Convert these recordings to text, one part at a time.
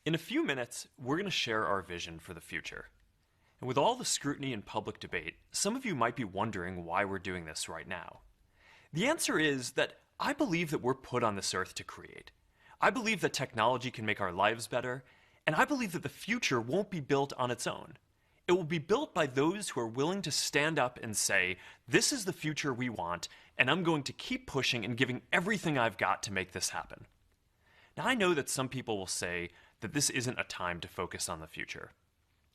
In a few minutes, we're going to share our vision for the future. And with all the scrutiny and public debate, some of you might be wondering why we're doing this right now. The answer is that I believe that we're put on this earth to create. I believe that technology can make our lives better, and I believe that the future won't be built on its own. It will be built by those who are willing to stand up and say, this is the future we want, and I'm going to keep pushing and giving everything I've got to make this happen. Now, I know that some people will say that this isn't a time to focus on the future.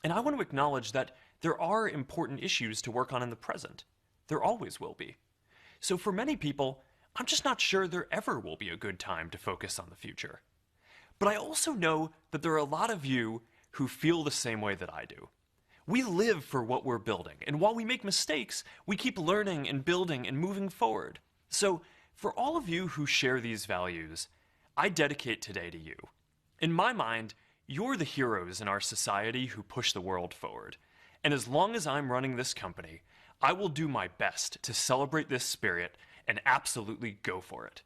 And I want to acknowledge that there are important issues to work on in the present. There always will be. So for many people, I'm just not sure there ever will be a good time to focus on the future. But I also know that there are a lot of you who feel the same way that I do. We live for what we're building, and while we make mistakes, we keep learning and building and moving forward. So for all of you who share these values, I dedicate today to you. In my mind, you're the heroes in our society who push the world forward. And as long as I'm running this company, I will do my best to celebrate this spirit and absolutely go for it.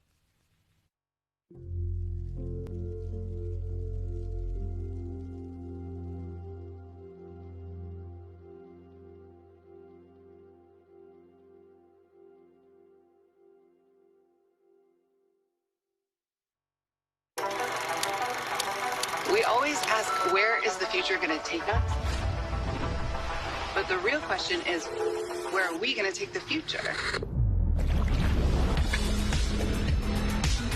We always ask, where is the future going to take us? But the real question is, where are we going to take the future?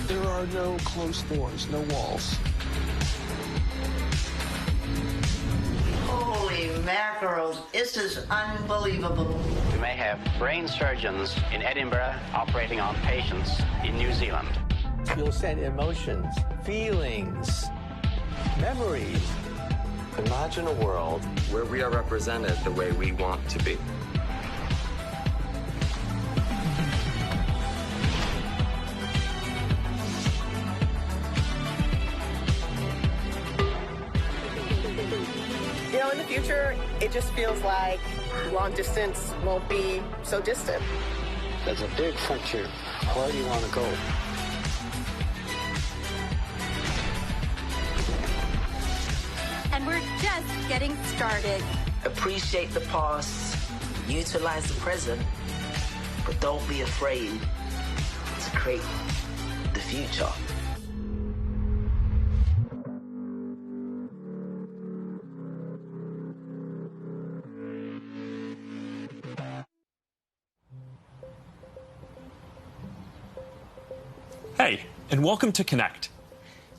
There are no closed doors, no walls. Holy mackerel, this is unbelievable. We may have brain surgeons in Edinburgh operating on patients in New Zealand. You'll send emotions, feelings, memories. Imagine a world where we are represented the way we want to be. You know, in the future, it just feels like long distance won't be so distant. There's a big frontier. Where do you want to go? And we're just getting started. Appreciate the past, utilize the present, but don't be afraid to create the future. Hey, and welcome to Connect.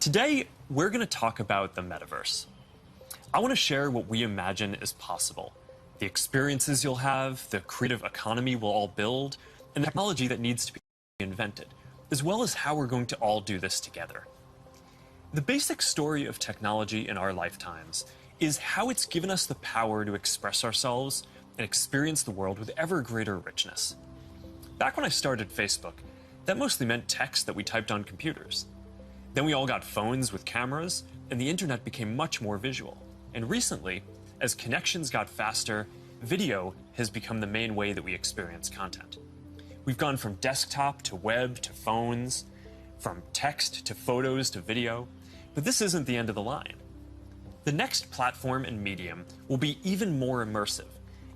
Today, we're going to talk about the metaverse. I want to share what we imagine is possible, the experiences you'll have, the creative economy we'll all build, and the technology that needs to be invented, as well as how we're going to all do this together. The basic story of technology in our lifetimes is how it's given us the power to express ourselves and experience the world with ever greater richness. Back when I started Facebook, that mostly meant text that we typed on computers. Then we all got phones with cameras, and the internet became much more visual. And recently, as connections got faster, video has become the main way that we experience content. We've gone from desktop to web to phones, from text to photos to video, but this isn't the end of the line. The next platform and medium will be even more immersive,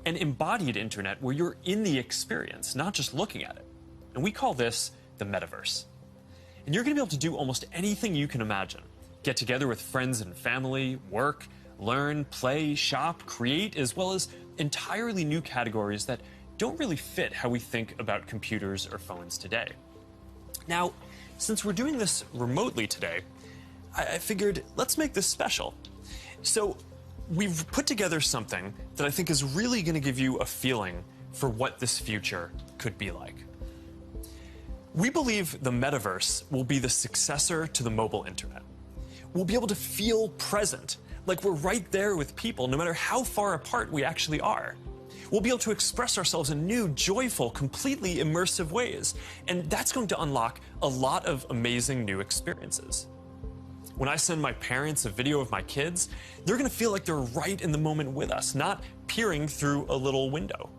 an embodied internet where you're in the experience, not just looking at it. And we call this the metaverse. And you're going to be able to do almost anything you can imagine. Get together with friends and family, work, learn, play, shop, create, as well as entirely new categories that don't really fit how we think about computers or phones today. Now, since we're doing this remotely today, I figured let's make this special. So we've put together something that I think is really going to give you a feeling for what this future could be like. We believe the metaverse will be the successor to the mobile internet. We'll be able to feel present, like we're right there with people, no matter how far apart we actually are. We'll be able to express ourselves in new, joyful, completely immersive ways, and that's going to unlock a lot of amazing new experiences. When I send my parents a video of my kids, they're going to feel like they're right in the moment with us, not peering through a little window.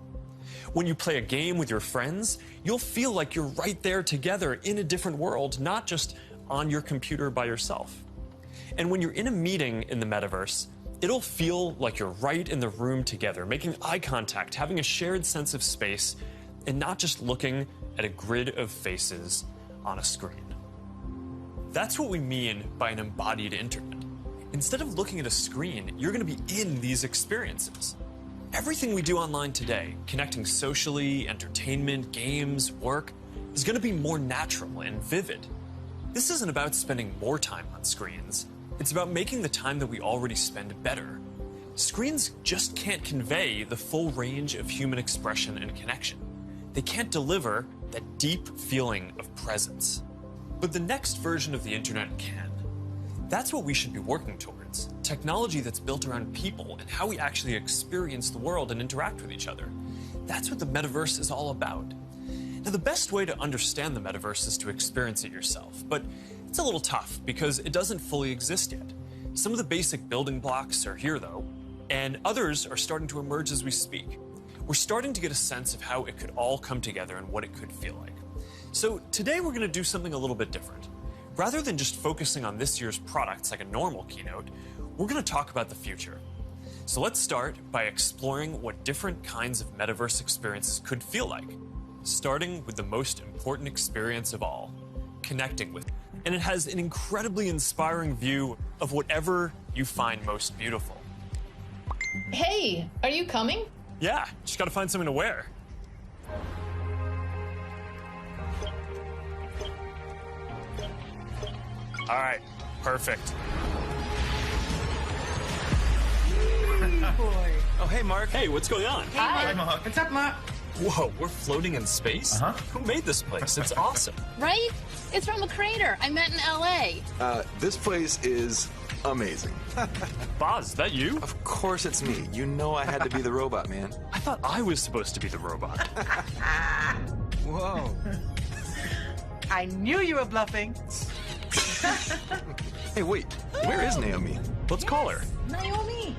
When you play a game with your friends, you'll feel like you're right there together in a different world, not just on your computer by yourself. And when you're in a meeting in the metaverse, it'll feel like you're right in the room together, making eye contact, having a shared sense of space, and not just looking at a grid of faces on a screen. That's what we mean by an embodied internet. Instead of looking at a screen, you're going to be in these experiences. Everything we do online today, connecting socially, entertainment, games, work, is going to be more natural and vivid. This isn't about spending more time on screens. It's about making the time that we already spend better. Screens just can't convey the full range of human expression and connection. They can't deliver that deep feeling of presence. But the next version of the internet can. That's what we should be working towards. Technology that's built around people and how we actually experience the world and interact with each other. That's what the metaverse is all about. Now, the best way to understand the metaverse is to experience it yourself, but it's a little tough because it doesn't fully exist yet. Some of the basic building blocks are here, though, and others are starting to emerge as we speak. We're starting to get a sense of how it could all come together and what it could feel like. So today we're going to do something a little bit different. Rather than just focusing on this year's products like a normal keynote, we're going to talk about the future. So let's start by exploring what different kinds of metaverse experiences could feel like, starting with the most important experience of all, connecting with it. And it has an incredibly inspiring view of whatever you find most beautiful. Hey, are you coming? Yeah, just gotta find something to wear. All right, perfect. Oh, hey, Mark. Hey, what's going on? Hi. Mark. What's up, Mark? Whoa, we're floating in space? Who made this place? It's awesome. Right? It's from a crater I met in LA. This place is amazing. Boz, is that you? Of course it's me. You know I had to be the robot, man. I thought I was supposed to be the robot. Whoa. I knew you were bluffing. Hey, wait. Where is Naomi? Let's call her. Naomi.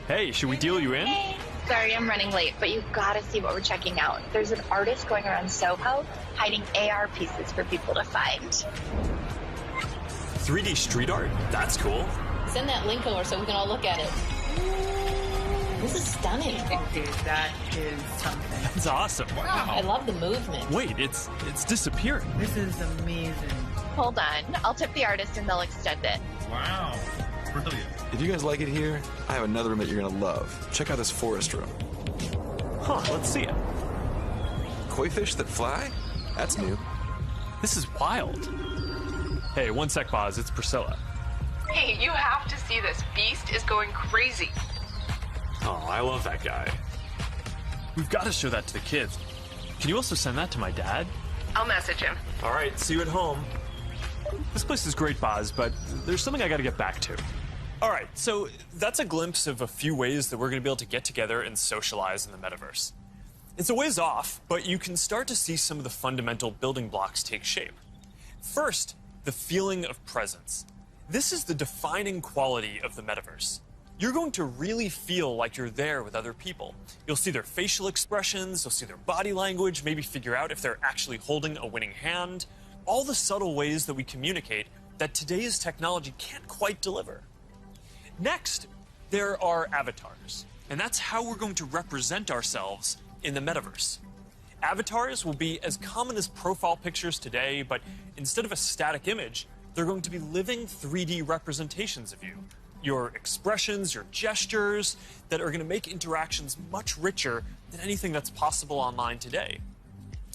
Hey, should we deal you in? Hey. Sorry, I'm running late, but you've got to see what we're checking out. There's an artist going around Soho hiding AR pieces for people to find. 3D street art? That's cool. Send that link over so we can all look at it. This is stunning. Dude, that is something. That's awesome. Wow. I love the movement. Wait, it's disappearing. This is amazing. Hold on. I'll tip the artist and they'll extend it. Wow. Brilliant. If you guys like it here, I have another room that you're gonna love. Check out this forest room. Huh, let's see it. Koi fish that fly? That's new. This is wild. Hey, one sec, Boz. It's Priscilla. Hey, you have to see this. Beast is going crazy. Oh, I love that guy. We've got to show that to the kids. Can you also send that to my dad? I'll message him. All right, see you at home. This place is great, Boz, but there's something I got to get back to. All right, so that's a glimpse of a few ways that we're going to be able to get together and socialize in the metaverse. It's a ways off, but you can start to see some of the fundamental building blocks take shape. First, the feeling of presence. This is the defining quality of the metaverse. You're going to really feel like you're there with other people. You'll see their facial expressions, you'll see their body language, maybe figure out if they're actually holding a winning hand. All the subtle ways that we communicate that today's technology can't quite deliver. Next, there are avatars, and that's how we're going to represent ourselves in the metaverse. Avatars will be as common as profile pictures today, but instead of a static image, they're going to be living 3D representations of you. Your expressions, your gestures, that are going to make interactions much richer than anything that's possible online today.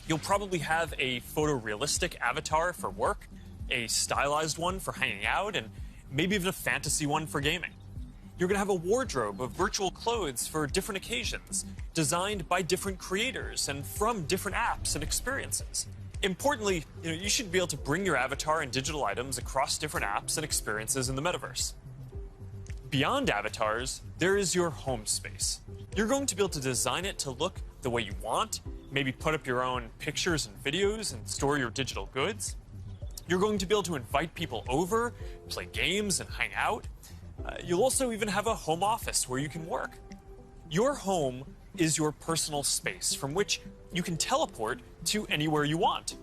You'll probably have a photorealistic avatar for work, a stylized one for hanging out, and maybe even a fantasy one for gaming. You're going to have a wardrobe of virtual clothes for different occasions, designed by different creators and from different apps and experiences. Importantly, you should be able to bring your avatar and digital items across different apps and experiences in the metaverse. Beyond avatars, there is your home space. You're going to be able to design it to look the way you want, maybe put up your own pictures and videos and store your digital goods. You're going to be able to invite people over, play games and hang out. You'll also even have a home office where you can work. Your home is your personal space from which you can teleport to anywhere you want.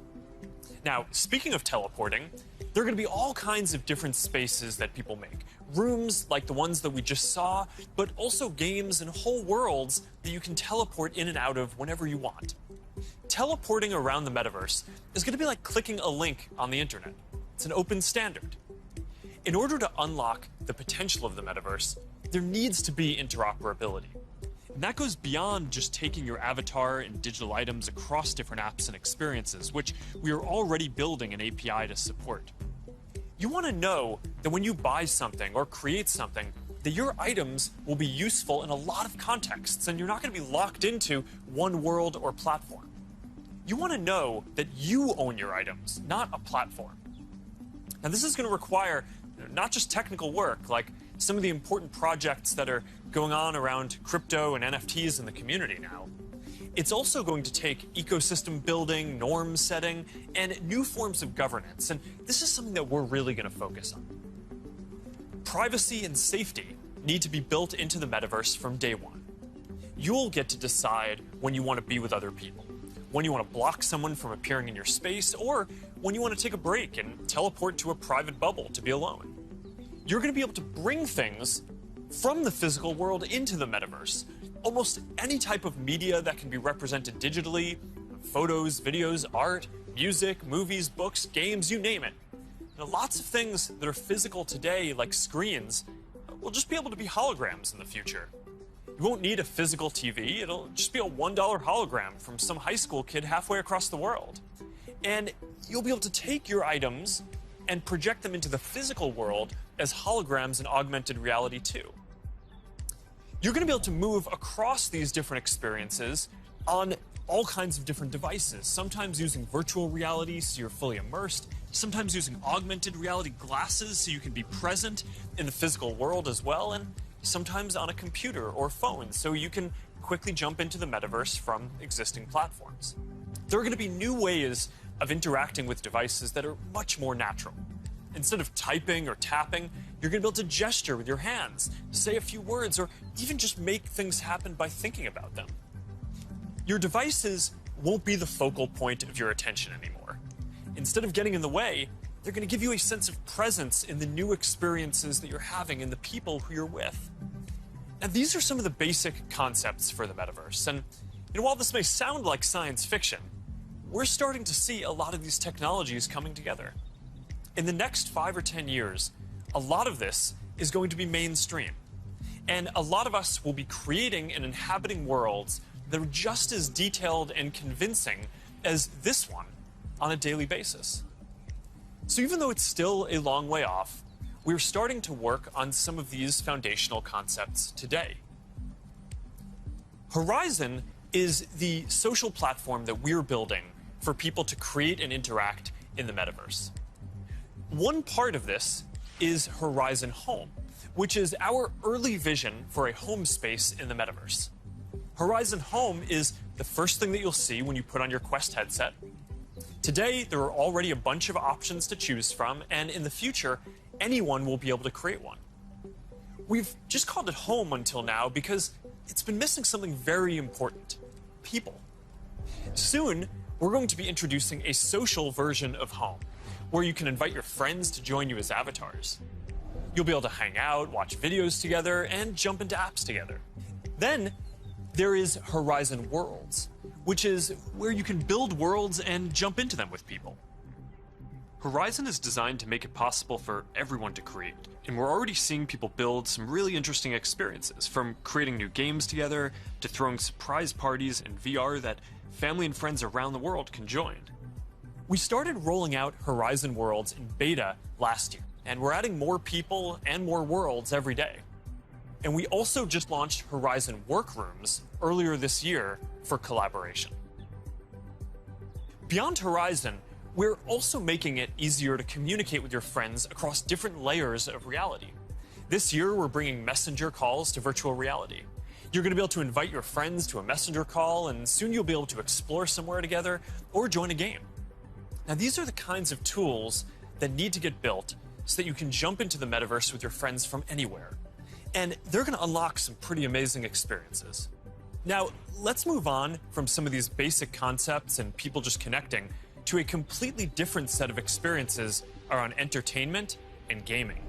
Now, speaking of teleporting, there are going to be all kinds of different spaces that people make. Rooms like the ones that we just saw, but also games and whole worlds that you can teleport in and out of whenever you want. Teleporting around the metaverse is going to be like clicking a link on the internet. It's an open standard. In order to unlock the potential of the metaverse, there needs to be interoperability. And that goes beyond just taking your avatar and digital items across different apps and experiences, which we are already building an API to support. You want to know that when you buy something or create something, that your items will be useful in a lot of contexts, and you're not going to be locked into one world or platform. You want to know that you own your items, not a platform. Now, this is going to require not just technical work, like some of the important projects that are going on around crypto and NFTs in the community now. It's also going to take ecosystem building, norm setting, and new forms of governance, and this is something that we're really going to focus on. Privacy and safety need to be built into the metaverse from day one. You'll get to decide when you want to be with other people, when you want to block someone from appearing in your space, or when you want to take a break and teleport to a private bubble to be alone. You're going to be able to bring things from the physical world into the metaverse. Almost any type of media that can be represented digitally, photos, videos, art, music, movies, books, games, you name it. And lots of things that are physical today, like screens, will just be able to be holograms in the future. You won't need a physical TV, it'll just be a $1 hologram from some high school kid halfway across the world. And you'll be able to take your items and project them into the physical world as holograms in augmented reality too. You're going to be able to move across these different experiences on all kinds of different devices, sometimes using virtual reality so you're fully immersed, sometimes using augmented reality glasses so you can be present in the physical world as well, and sometimes on a computer or phone so you can quickly jump into the metaverse from existing platforms. There are going to be new ways of interacting with devices that are much more natural. Instead of typing or tapping, you're going to be able to gesture with your hands, say a few words, or even just make things happen by thinking about them. Your devices won't be the focal point of your attention anymore. Instead of getting in the way, they're going to give you a sense of presence in the new experiences that you're having and the people who you're with. Now, these are some of the basic concepts for the metaverse. And while this may sound like science fiction, we're starting to see a lot of these technologies coming together. In the next 5 or 10 years, a lot of this is going to be mainstream. And a lot of us will be creating and inhabiting worlds that are just as detailed and convincing as this one on a daily basis. So even though it's still a long way off, we're starting to work on some of these foundational concepts today. Horizon is the social platform that we're building for people to create and interact in the metaverse. One part of this is Horizon Home, which is our early vision for a home space in the metaverse. Horizon Home is the first thing that you'll see when you put on your Quest headset. Today, there are already a bunch of options to choose from, and in the future, anyone will be able to create one. We've just called it Home until now because it's been missing something very important: people. Soon, we're going to be introducing a social version of Home, where you can invite your friends to join you as avatars. You'll be able to hang out, watch videos together, and jump into apps together. Then there is Horizon Worlds, which is where you can build worlds and jump into them with people. Horizon is designed to make it possible for everyone to create, and we're already seeing people build some really interesting experiences, from creating new games together to throwing surprise parties in VR that family and friends around the world can join. We started rolling out Horizon Worlds in beta last year, and we're adding more people and more worlds every day. And we also just launched Horizon Workrooms earlier this year for collaboration. Beyond Horizon, we're also making it easier to communicate with your friends across different layers of reality. This year, we're bringing messenger calls to virtual reality. You're going to be able to invite your friends to a messenger call, and soon you'll be able to explore somewhere together or join a game. Now, these are the kinds of tools that need to get built so that you can jump into the metaverse with your friends from anywhere. And they're going to unlock some pretty amazing experiences. Now, let's move on from some of these basic concepts and people just connecting to a completely different set of experiences around entertainment and gaming.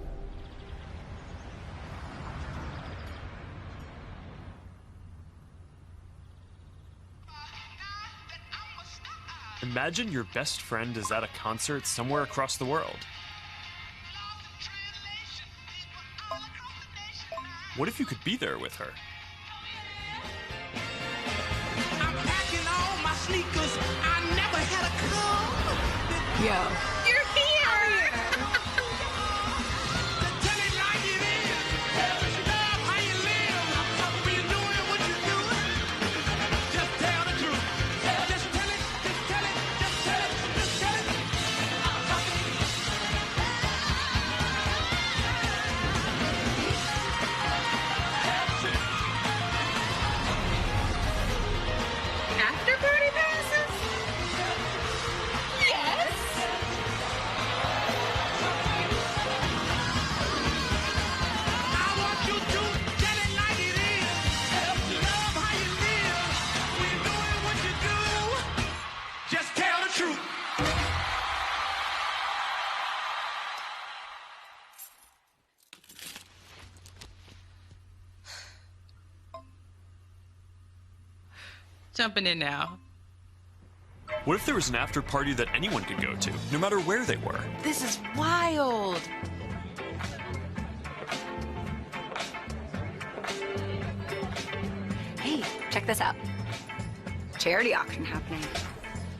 Imagine your best friend is at a concert somewhere across the world. What if you could be there with her? I'm packing all my sneakers. I never had a club. Yo. You're here. Tell it like it is. Tell us love how you live. When you're doing what you're doing, just tell the truth. Just tell it. Just tell it. Just tell it. Just tell it. After party passes? Yes. I want you to tell it like it is. Love how you live. When you're doing what you do, just tell the truth. Jumping in now. What if there was an after party that anyone could go to, no matter where they were? This is wild. Hey, check this out. Charity auction happening.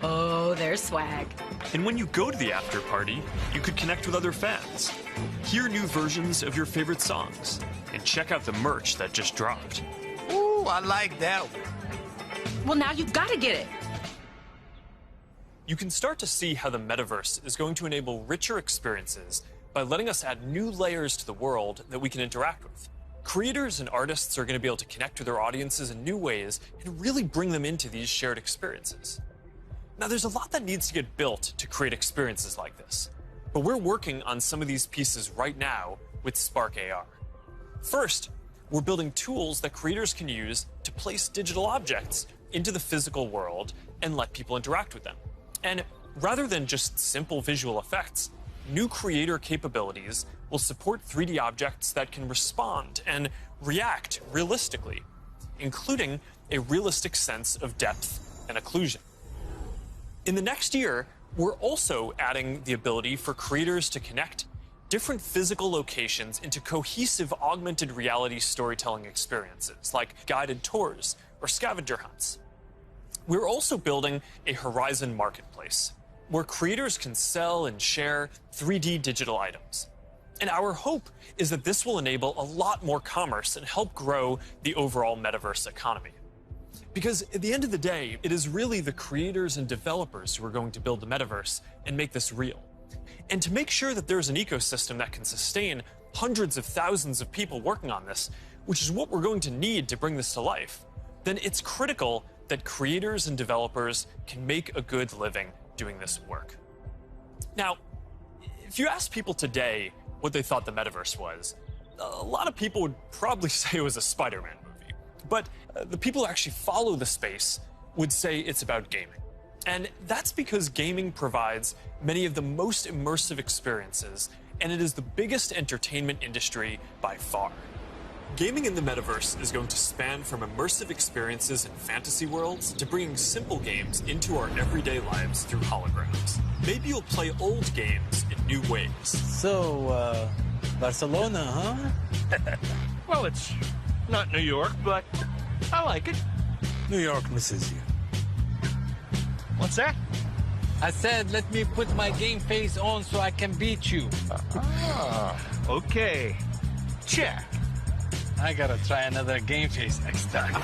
Oh, there's swag. And when you go to the after party, you could connect with other fans, hear new versions of your favorite songs, and check out the merch that just dropped. Ooh, I like that one. Well, now you've got to get it. You can start to see how the metaverse is going to enable richer experiences by letting us add new layers to the world that we can interact with. Creators and artists are going to be able to connect with their audiences in new ways and really bring them into these shared experiences. Now, there's a lot that needs to get built to create experiences like this, but we're working on some of these pieces right now with Spark AR. First, we're building tools that creators can use to place digital objects into the physical world and let people interact with them. And rather than just simple visual effects, new creator capabilities will support 3D objects that can respond and react realistically, including a realistic sense of depth and occlusion. In the next year, we're also adding the ability for creators to connect different physical locations into cohesive augmented reality storytelling experiences, like guided tours or scavenger hunts. We're also building a Horizon marketplace, where creators can sell and share 3D digital items. And our hope is that this will enable a lot more commerce and help grow the overall metaverse economy. Because at the end of the day, it is really the creators and developers who are going to build the metaverse and make this real. And to make sure that there's an ecosystem that can sustain hundreds of thousands of people working on this, which is what we're going to need to bring this to life, then it's critical that creators and developers can make a good living doing this work. Now, if you ask people today what they thought the metaverse was, a lot of people would probably say it was a Spider-Man movie. But the people who actually follow the space would say it's about gaming. And that's because gaming provides many of the most immersive experiences, and it is the biggest entertainment industry by far. Gaming in the metaverse is going to span from immersive experiences in fantasy worlds to bringing simple games into our everyday lives through holograms. Maybe you'll play old games in new ways. So, Barcelona, huh? Well, it's not New York, but I like it. New York misses you. What's that? I said, let me put my game face on so I can beat you. Okay. Check. I gotta try another game face next time.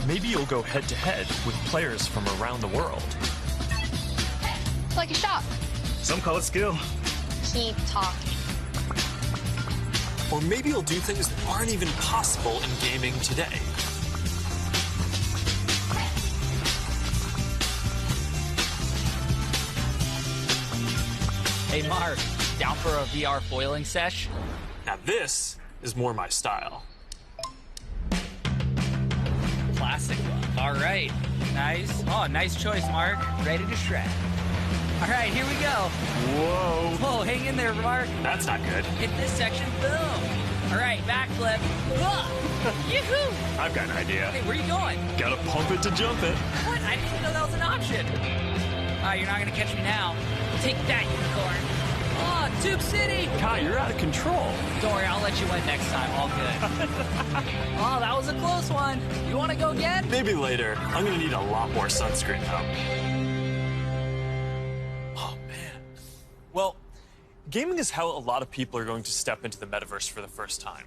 Maybe you'll go head-to-head with players from around the world. It's like a shop. Some call it skill. Keep talking. Or maybe you'll do things that aren't even possible in gaming today. Hey, Mark, down for a VR foiling sesh? Now this is more my style. Classic look. All right. Nice. Oh, nice choice, Mark. Ready to shred. All right, here we go. Whoa. Whoa, hang in there, Mark. That's not good. Hit this section, boom. All right, backflip. Yoo-hoo! I've got an idea. Hey, where are you going? Gotta pump it to jump it. What? I didn't even know that was an option. All right, you're not going to catch me now. Take that, unicorn. Oh, Tube City! Kai, you're out of control. Don't worry, I'll let you win next time. All good. Oh, that was a close one. You want to go again? Maybe later. I'm gonna need a lot more sunscreen though. Oh man. Well, gaming is how a lot of people are going to step into the metaverse for the first time.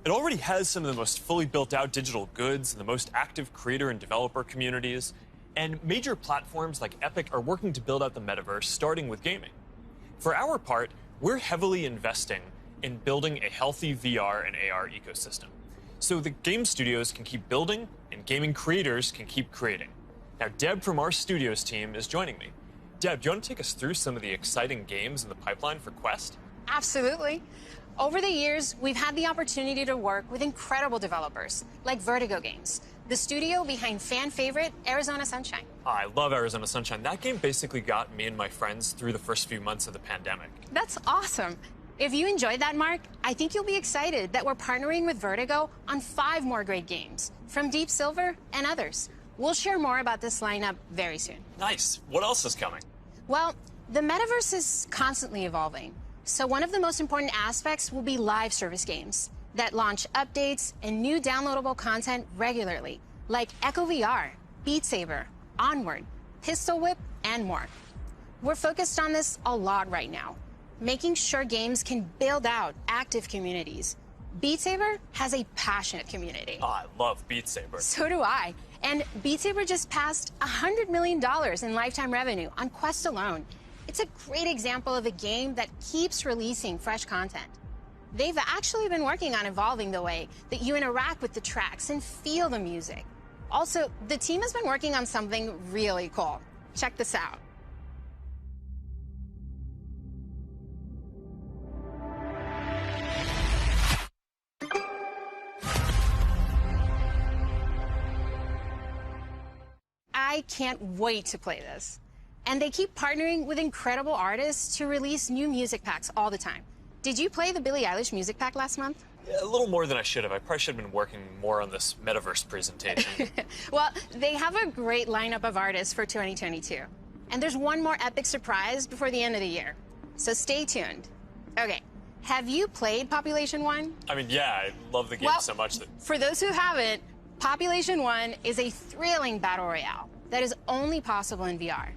It already has some of the most fully built out digital goods and the most active creator and developer communities. And major platforms like Epic are working to build out the metaverse, starting with gaming. For our part, we're heavily investing in building a healthy VR and AR ecosystem, so the game studios can keep building and gaming creators can keep creating. Now, Deb from our studios team is joining me. Deb, do you want to take us through some of the exciting games in the pipeline for Quest? Absolutely. Over the years, we've had the opportunity to work with incredible developers like Vertigo Games, the studio behind fan favorite Arizona Sunshine. I love Arizona Sunshine. That game basically got me and my friends through the first few months of the pandemic. That's awesome. If you enjoyed that, Mark, I think you'll be excited that we're partnering with Vertigo on 5 more great games from Deep Silver and others. We'll share more about this lineup very soon. Nice. What else is coming? Well, the metaverse is constantly evolving, so one of the most important aspects will be live service games that launch updates and new downloadable content regularly, like Echo VR, Beat Saber, Onward, Pistol Whip, and more. We're focused on this a lot right now, making sure games can build out active communities. Beat Saber has a passionate community. Oh, I love Beat Saber. So do I. And Beat Saber just passed $100 million in lifetime revenue on Quest alone. It's a great example of a game that keeps releasing fresh content. They've actually been working on evolving the way that you interact with the tracks and feel the music. Also, the team has been working on something really cool. Check this out. I can't wait to play this. And they keep partnering with incredible artists to release new music packs all the time. Did you play the Billie Eilish music pack last month? A little more than I should have. I probably should have been working more on this metaverse presentation. Well, they have a great lineup of artists for 2022. And there's one more epic surprise before the end of the year. So stay tuned. Okay, have you played Population 1? I mean, yeah, I love the game so much that... For those who haven't, Population 1 is a thrilling battle royale that is only possible in VR.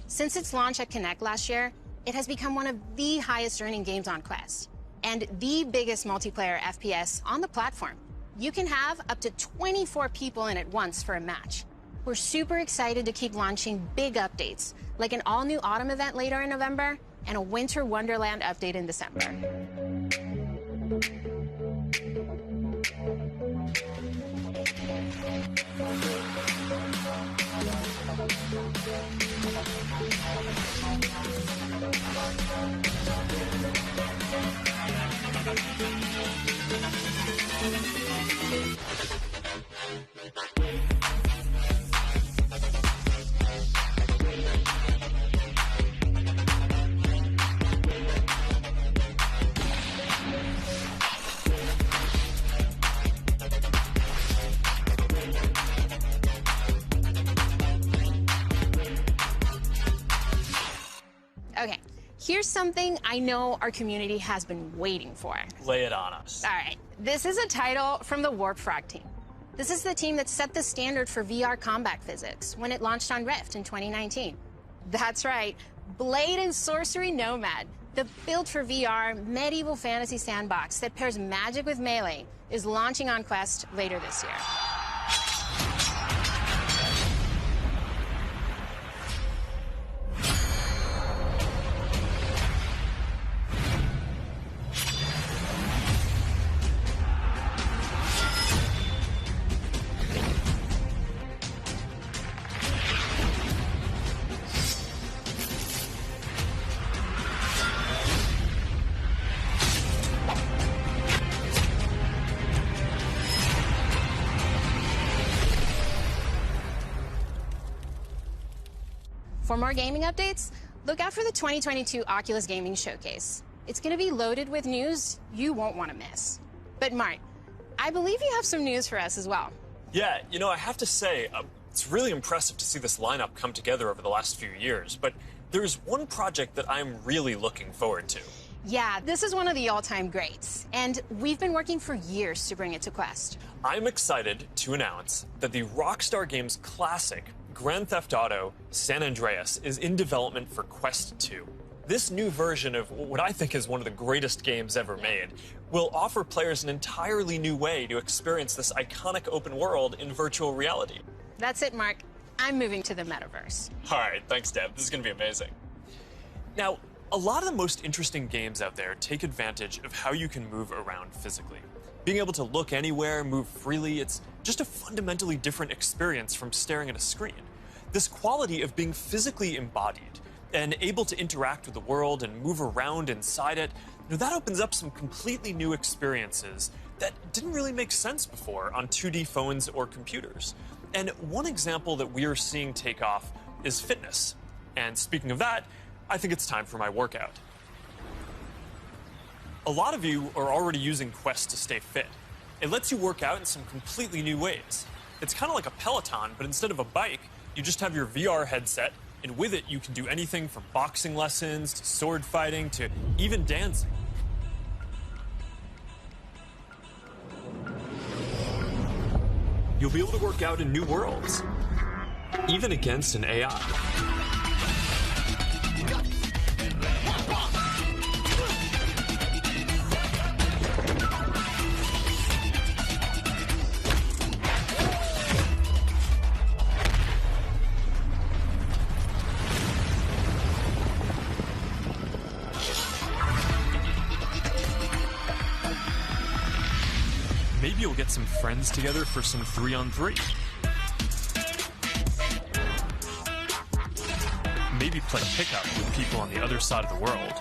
Since its launch at CNET last year, it has become one of the highest earning games on Quest and the biggest multiplayer FPS on the platform. You can have up to 24 people in at once for a match. We're super excited to keep launching big updates, like an all-new autumn event later in November and a Winter Wonderland update in December. Okay, here's something I know our community has been waiting for. Lay it on us. All right, this is a title from the Warp Frog team. This is the team that set the standard for VR combat physics when it launched on Rift in 2019. That's right, Blade and Sorcery Nomad, the built for VR medieval fantasy sandbox that pairs magic with melee, is launching on Quest later this year. For more gaming updates, Look out for the 2022 Oculus Gaming Showcase. It's going to be loaded with news you won't want to miss. But Mark, I believe you have some news for us as well. Yeah, you know, I have to say, it's really impressive to see this lineup come together over the last few years, but there's one project that I'm really looking forward to. Yeah, this is one of the all-time greats, and we've been working for years to bring it to Quest. I'm excited to announce that the Rockstar Games classic Grand Theft Auto San Andreas is in development for Quest 2. This new version of what I think is one of the greatest games ever made will offer players an entirely new way to experience this iconic open world in virtual reality. That's it, Mark. I'm moving to the metaverse. All right, thanks, Deb. This is going to be amazing. Now, a lot of the most interesting games out there take advantage of how you can move around physically. Being able to look anywhere, move freely, it's just a fundamentally different experience from staring at a screen. This quality of being physically embodied and able to interact with the world and move around inside it, that opens up some completely new experiences that didn't really make sense before on 2D phones or computers. And one example that we are seeing take off is fitness. And speaking of that, I think it's time for my workout. A lot of you are already using Quest to stay fit. It lets you work out in some completely new ways. It's kind of like a Peloton, but instead of a bike, you just have your VR headset, and with it, you can do anything from boxing lessons to sword fighting to even dancing. You'll be able to work out in new worlds, even against an AI. Maybe you'll get some friends together for some 3-on-3. Maybe play pickup with people on the other side of the world.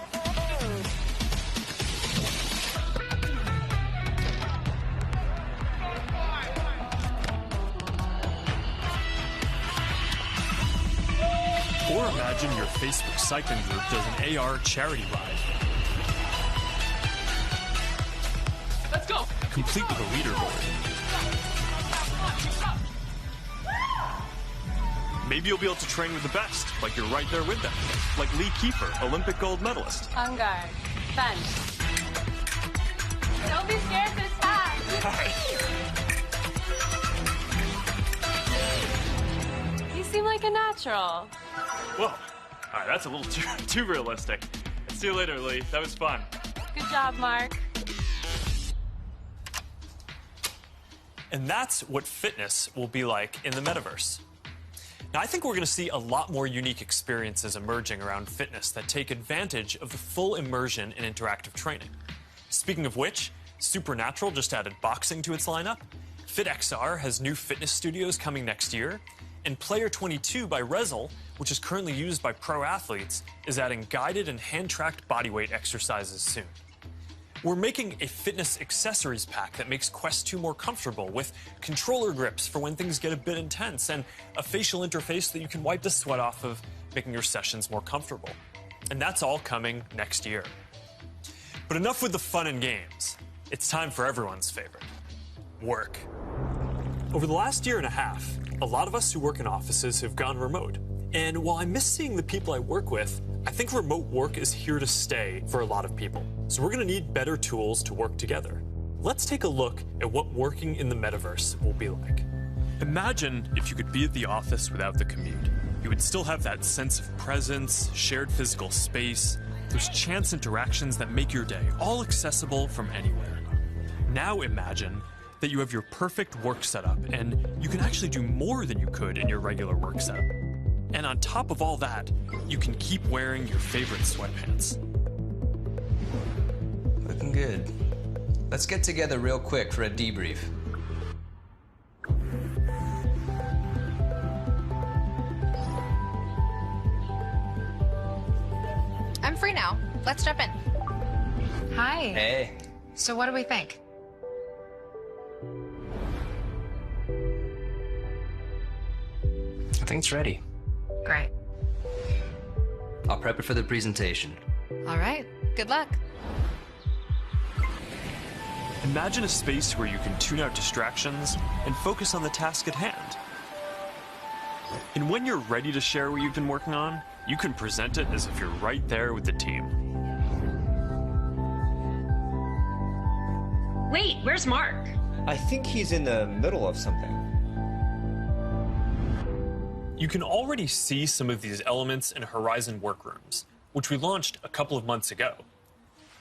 Or imagine your Facebook cycling group does an AR charity ride. Let's go! Complete with a leaderboard. Maybe you'll be able to train with the best, like you're right there with them. Like Lee Kiefer, Olympic gold medalist. On guard. Bench. Don't be scared this time. You seem like a natural. Whoa. All right, that's a little too realistic. See you later, Lee. That was fun. Good job, Mark. And that's what fitness will be like in the metaverse. Now, I think we're going to see a lot more unique experiences emerging around fitness that take advantage of the full immersion in interactive training. Speaking of which, Supernatural just added boxing to its lineup, FitXR has new fitness studios coming next year, and Player 22 by Rezel, which is currently used by pro athletes, is adding guided and hand-tracked bodyweight exercises soon. We're making a fitness accessories pack that makes Quest 2 more comfortable with controller grips for when things get a bit intense and a facial interface that you can wipe the sweat off of, making your sessions more comfortable. And that's all coming next year. But enough with the fun and games. It's time for everyone's favorite, work. Over the last year and a half, a lot of us who work in offices have gone remote. And while I miss seeing the people I work with, I think remote work is here to stay for a lot of people. So we're going to need better tools to work together. Let's take a look at what working in the metaverse will be like. Imagine if you could be at the office without the commute. You would still have that sense of presence, shared physical space, those chance interactions that make your day all accessible from anywhere. Now imagine that you have your perfect work setup and you can actually do more than you could in your regular work setup. And on top of all that, you can keep wearing your favorite sweatpants. Looking good. Let's get together real quick for a debrief. I'm free now. Let's jump in. Hi. Hey. So what do we think? I think it's ready. Great. I'll prep it for the presentation. All right, good luck. Imagine a space where you can tune out distractions and focus on the task at hand. And when you're ready to share what you've been working on, you can present it as if you're right there with the team. Wait, where's Mark? I think he's in the middle of something. You can already see some of these elements in Horizon Workrooms, which we launched a couple of months ago.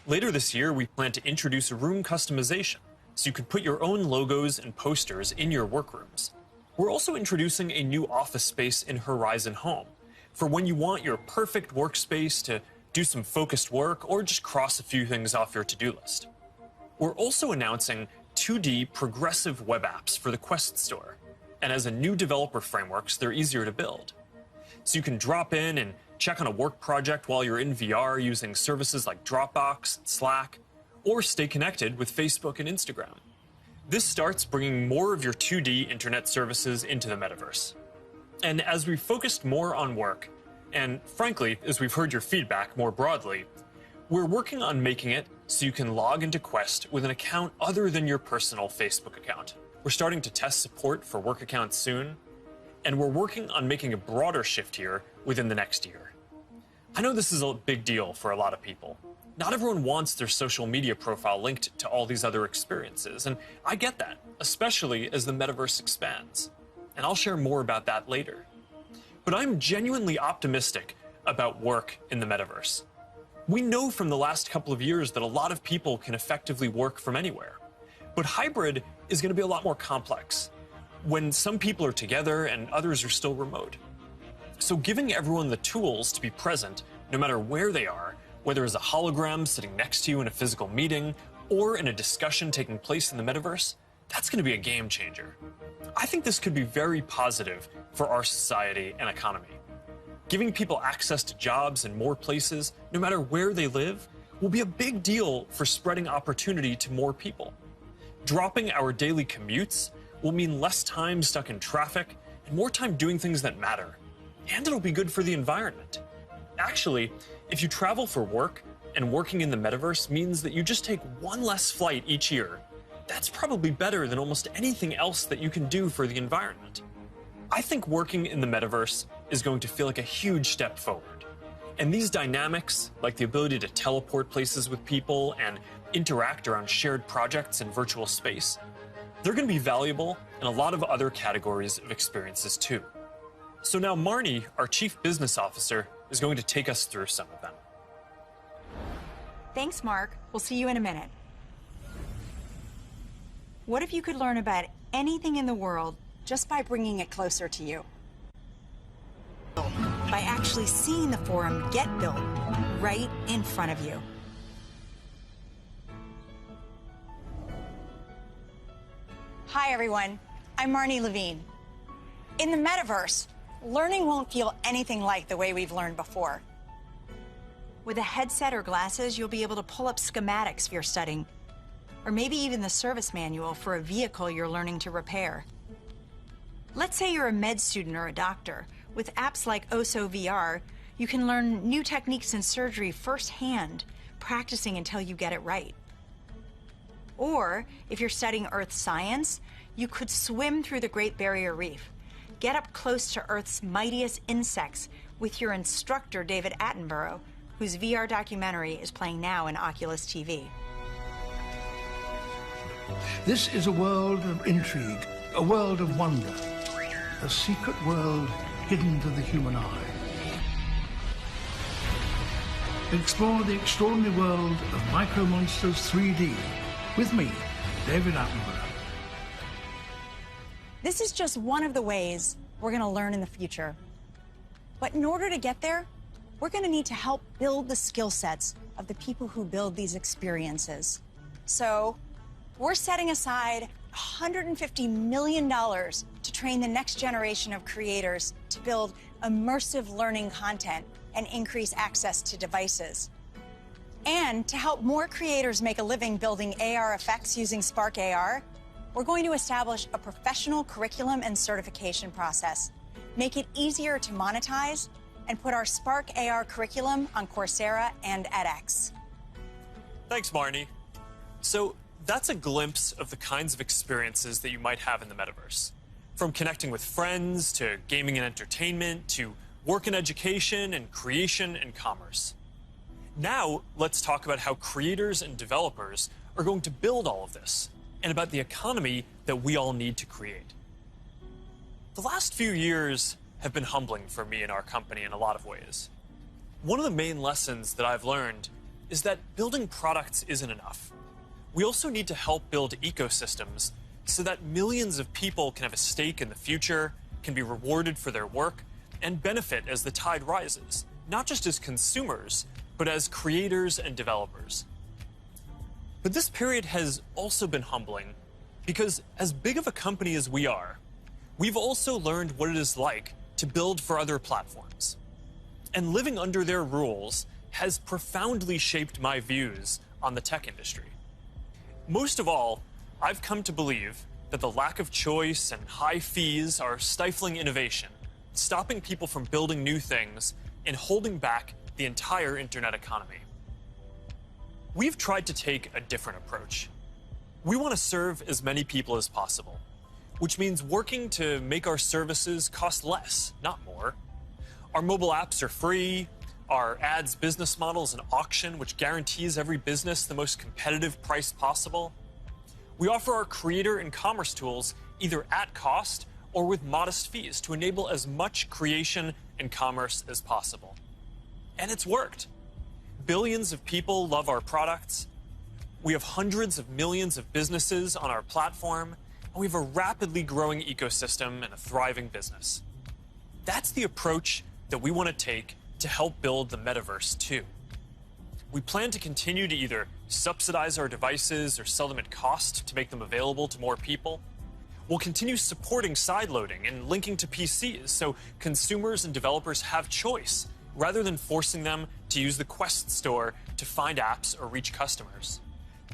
Later this year, we plan to introduce room customization, so you can put your own logos and posters in your workrooms. We're also introducing a new office space in Horizon Home, for when you want your perfect workspace to do some focused work or just cross a few things off your to-do list. We're also announcing 2D progressive web apps for the Quest Store, and as a new developer frameworks, they're easier to build. So you can drop in and check on a work project while you're in VR using services like Dropbox, Slack, or stay connected with Facebook and Instagram. This starts bringing more of your 2D internet services into the metaverse. And as we've focused more on work, and frankly, as we've heard your feedback more broadly, we're working on making it so you can log into Quest with an account other than your personal Facebook account. We're starting to test support for work accounts soon, and we're working on making a broader shift here within the next year. I know this is a big deal for a lot of people. Not everyone wants their social media profile linked to all these other experiences, and I get that, especially as the metaverse expands. And I'll share more about that later. But I'm genuinely optimistic about work in the metaverse. We know from the last couple of years that a lot of people can effectively work from anywhere. But hybrid is going to be a lot more complex, when some people are together and others are still remote. So giving everyone the tools to be present, no matter where they are, whether as a hologram sitting next to you in a physical meeting or in a discussion taking place in the metaverse, that's going to be a game changer. I think this could be very positive for our society and economy. Giving people access to jobs in more places, no matter where they live, will be a big deal for spreading opportunity to more people. Dropping our daily commutes will mean less time stuck in traffic and more time doing things that matter. And it'll be good for the environment. Actually, if you travel for work and working in the metaverse means that you just take one less flight each year, that's probably better than almost anything else that you can do for the environment. I think working in the metaverse is going to feel like a huge step forward. And these dynamics, like the ability to teleport places with people and interact around shared projects in virtual space, they're going to be valuable in a lot of other categories of experiences too. So now Marnie, our Chief Business Officer, is going to take us through some of them. Thanks, Mark. We'll see you in a minute. What if you could learn about anything in the world just by bringing it closer to you? By actually seeing the forum get built right in front of you. Hi, everyone. I'm Marnie Levine. In the metaverse, learning won't feel anything like the way we've learned before. With a headset or glasses, you'll be able to pull up schematics for your studying, or maybe even the service manual for a vehicle you're learning to repair. Let's say you're a med student or a doctor. With apps like OSO VR, you can learn new techniques in surgery firsthand, practicing until you get it right. Or, if you're studying Earth science, you could swim through the Great Barrier Reef, get up close to Earth's mightiest insects with your instructor, David Attenborough, whose VR documentary is playing now in Oculus TV. This is a world of intrigue, a world of wonder, a secret world hidden to the human eye. Explore the extraordinary world of Micro Monsters 3D with me, David Attenborough. This is just one of the ways we're going to learn in the future. But in order to get there, we're going to need to help build the skill sets of the people who build these experiences. So we're setting aside $150 million to train the next generation of creators to build immersive learning content and increase access to devices. And to help more creators make a living building AR effects using Spark AR, we're going to establish a professional curriculum and certification process, make it easier to monetize, and put our Spark AR curriculum on Coursera and edX. Thanks, Marnie. So that's a glimpse of the kinds of experiences that you might have in the metaverse. From connecting with friends, to gaming and entertainment, to work and education, and creation and commerce. Now, let's talk about how creators and developers are going to build all of this, and about the economy that we all need to create. The last few years have been humbling for me and our company in a lot of ways. One of the main lessons that I've learned is that building products isn't enough. We also need to help build ecosystems so that millions of people can have a stake in the future, can be rewarded for their work, and benefit as the tide rises, not just as consumers, but as creators and developers. But this period has also been humbling because as big of a company as we are, we've also learned what it is like to build for other platforms. And living under their rules has profoundly shaped my views on the tech industry. Most of all, I've come to believe that the lack of choice and high fees are stifling innovation, stopping people from building new things, and holding back the entire internet economy. We've tried to take a different approach. We want to serve as many people as possible, which means working to make our services cost less, not more. Our mobile apps are free. Our ads business model is an auction which guarantees every business the most competitive price possible. We offer our creator and commerce tools either at cost or with modest fees to enable as much creation and commerce as possible. And it's worked. Billions of people love our products. We have hundreds of millions of businesses on our platform, and we have a rapidly growing ecosystem and a thriving business. That's the approach that we want to take to help build the metaverse too. We plan to continue to either subsidize our devices or sell them at cost to make them available to more people. We'll continue supporting sideloading and linking to PCs so consumers and developers have choice rather than forcing them to use the Quest store to find apps or reach customers.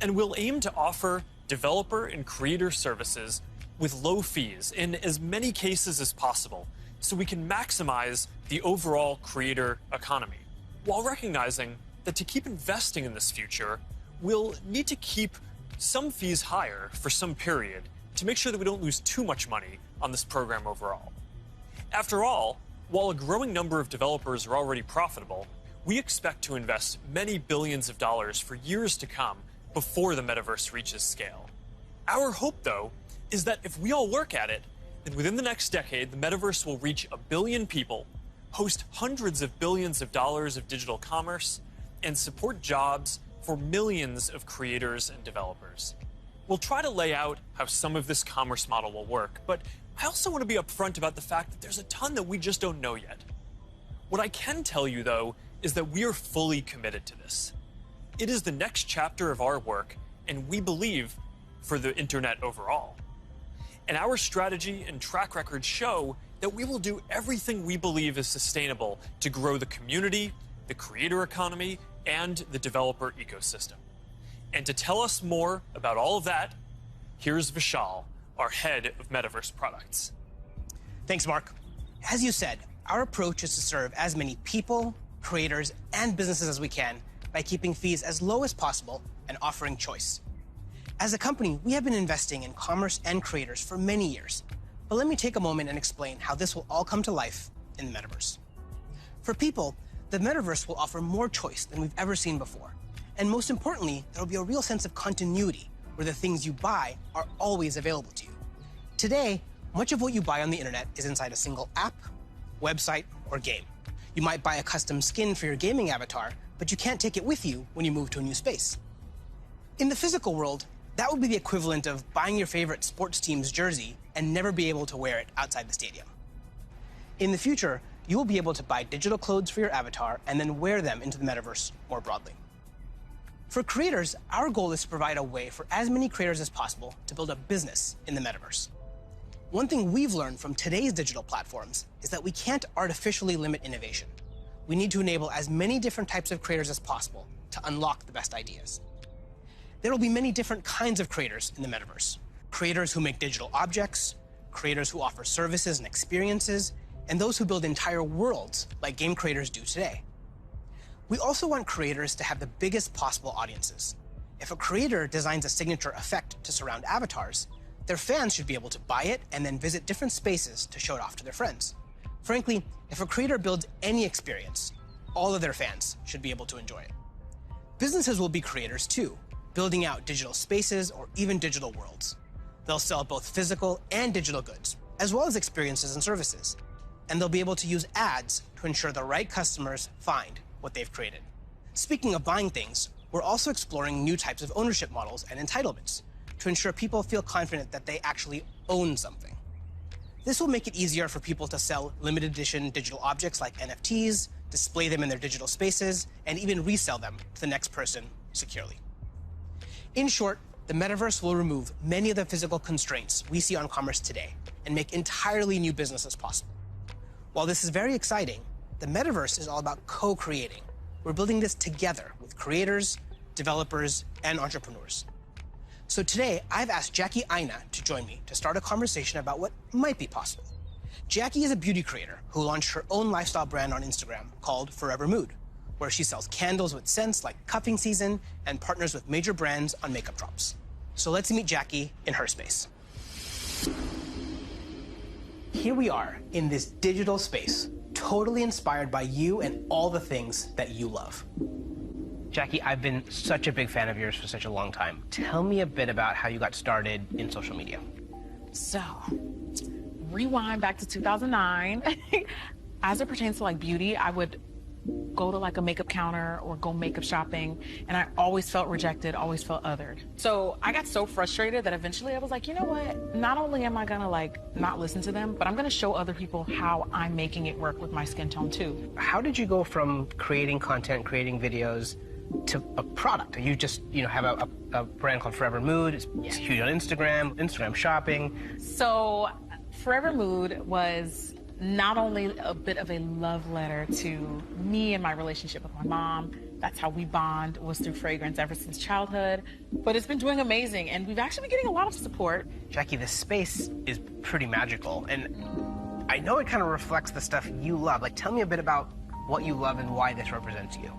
And we'll aim to offer developer and creator services with low fees in as many cases as possible so we can maximize the overall creator economy, while recognizing that to keep investing in this future, we'll need to keep some fees higher for some period to make sure that we don't lose too much money on this program overall. After all, while a growing number of developers are already profitable, we expect to invest many billions of dollars for years to come before the metaverse reaches scale. Our hope, though, is that if we all work at it, then within the next decade, the metaverse will reach 1 billion people, host hundreds of billions of dollars of digital commerce, and support jobs for millions of creators and developers. We'll try to lay out how some of this commerce model will work, but I also want to be upfront about the fact that there's a ton that we just don't know yet. What I can tell you, though, is that we are fully committed to this. It is the next chapter of our work, and we believe for the internet overall. And our strategy and track record show that we will do everything we believe is sustainable to grow the community, the creator economy, and the developer ecosystem. And to tell us more about all of that, here's Vishal, our head of metaverse products. Thanks, Mark. As you said, our approach is to serve as many people, creators, and businesses as we can by keeping fees as low as possible and offering choice. As a company, we have been investing in commerce and creators for many years. But let me take a moment and explain how this will all come to life in the metaverse. For people, the metaverse will offer more choice than we've ever seen before. And most importantly, there will be a real sense of continuity where the things you buy are always available to you. Today, much of what you buy on the internet is inside a single app, website, or game. You might buy a custom skin for your gaming avatar, but you can't take it with you when you move to a new space. In the physical world, that would be the equivalent of buying your favorite sports team's jersey and never be able to wear it outside the stadium. In the future, you will be able to buy digital clothes for your avatar and then wear them into the metaverse more broadly. For creators, our goal is to provide a way for as many creators as possible to build a business in the metaverse. One thing we've learned from today's digital platforms is that we can't artificially limit innovation. We need to enable as many different types of creators as possible to unlock the best ideas. There will be many different kinds of creators in the metaverse. Creators who make digital objects, creators who offer services and experiences, and those who build entire worlds like game creators do today. We also want creators to have the biggest possible audiences. If a creator designs a signature effect to surround avatars, their fans should be able to buy it and then visit different spaces to show it off to their friends. Frankly, if a creator builds any experience, all of their fans should be able to enjoy it. Businesses will be creators too, building out digital spaces or even digital worlds. They'll sell both physical and digital goods, as well as experiences and services. And they'll be able to use ads to ensure the right customers find what they've created. Speaking of buying things, we're also exploring new types of ownership models and entitlements to ensure people feel confident that they actually own something. This will make it easier for people to sell limited edition digital objects like NFTs, display them in their digital spaces, and even resell them to the next person securely. In short, the metaverse will remove many of the physical constraints we see on commerce today and make entirely new businesses possible. While this is very exciting, the metaverse is all about co-creating. We're building this together with creators, developers, and entrepreneurs. So today, I've asked Jackie Aina to join me to start a conversation about what might be possible. Jackie is a beauty creator who launched her own lifestyle brand on Instagram called Forever Mood, where she sells candles with scents like cuffing season and partners with major brands on makeup drops. So let's meet Jackie in her space. Here we are in this digital space, totally inspired by you and all the things that you love. Jackie, I've been such a big fan of yours for such a long time. Tell me a bit about how you got started in social media. So, rewind back to 2009. As it pertains to like beauty, I would go to like a makeup counter or go makeup shopping, and I always felt rejected, always felt othered. So I got so frustrated that eventually I was like, you know what? Not only am I gonna like not listen to them, but I'm gonna show other people how I'm making it work with my skin tone too. How did you go from creating content, creating videos, to a product? You just, have a brand called Forever Mood. It's huge on Instagram shopping. So Forever Mood was not only a bit of a love letter to me and my relationship with my mom. That's how we bond, was through fragrance ever since childhood. But it's been doing amazing, and we've actually been getting a lot of support. Jackie, this space is pretty magical, and I know it kind of reflects the stuff you love. Like, tell me a bit about what you love and why this represents you.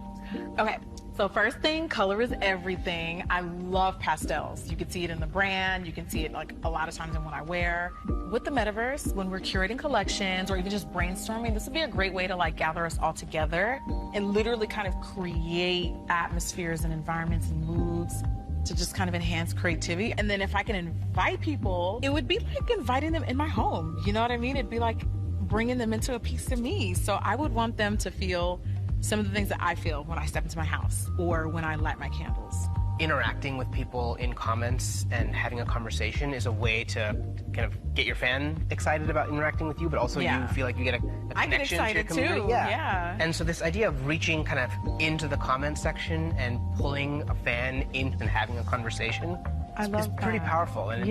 Okay, so first thing, color is everything. I love pastels. You can see it in the brand. You can see it like a lot of times in what I wear. With the metaverse, when we're curating collections or even just brainstorming, this would be a great way to like gather us all together and literally kind of create atmospheres and environments and moods to just kind of enhance creativity. And then if I can invite people, it would be like inviting them in my home. You know what I mean? It'd be like bringing them into a piece of me. So I would want them to feel some of the things that I feel when I step into my house or when I light my candles. Interacting with people in comments and having a conversation is a way to kind of get your fan excited about interacting with you, but also you feel like you get a connection to your community. Too. Yeah. And so this idea of reaching kind of into the comment section and pulling a fan in and having a conversation is pretty powerful. And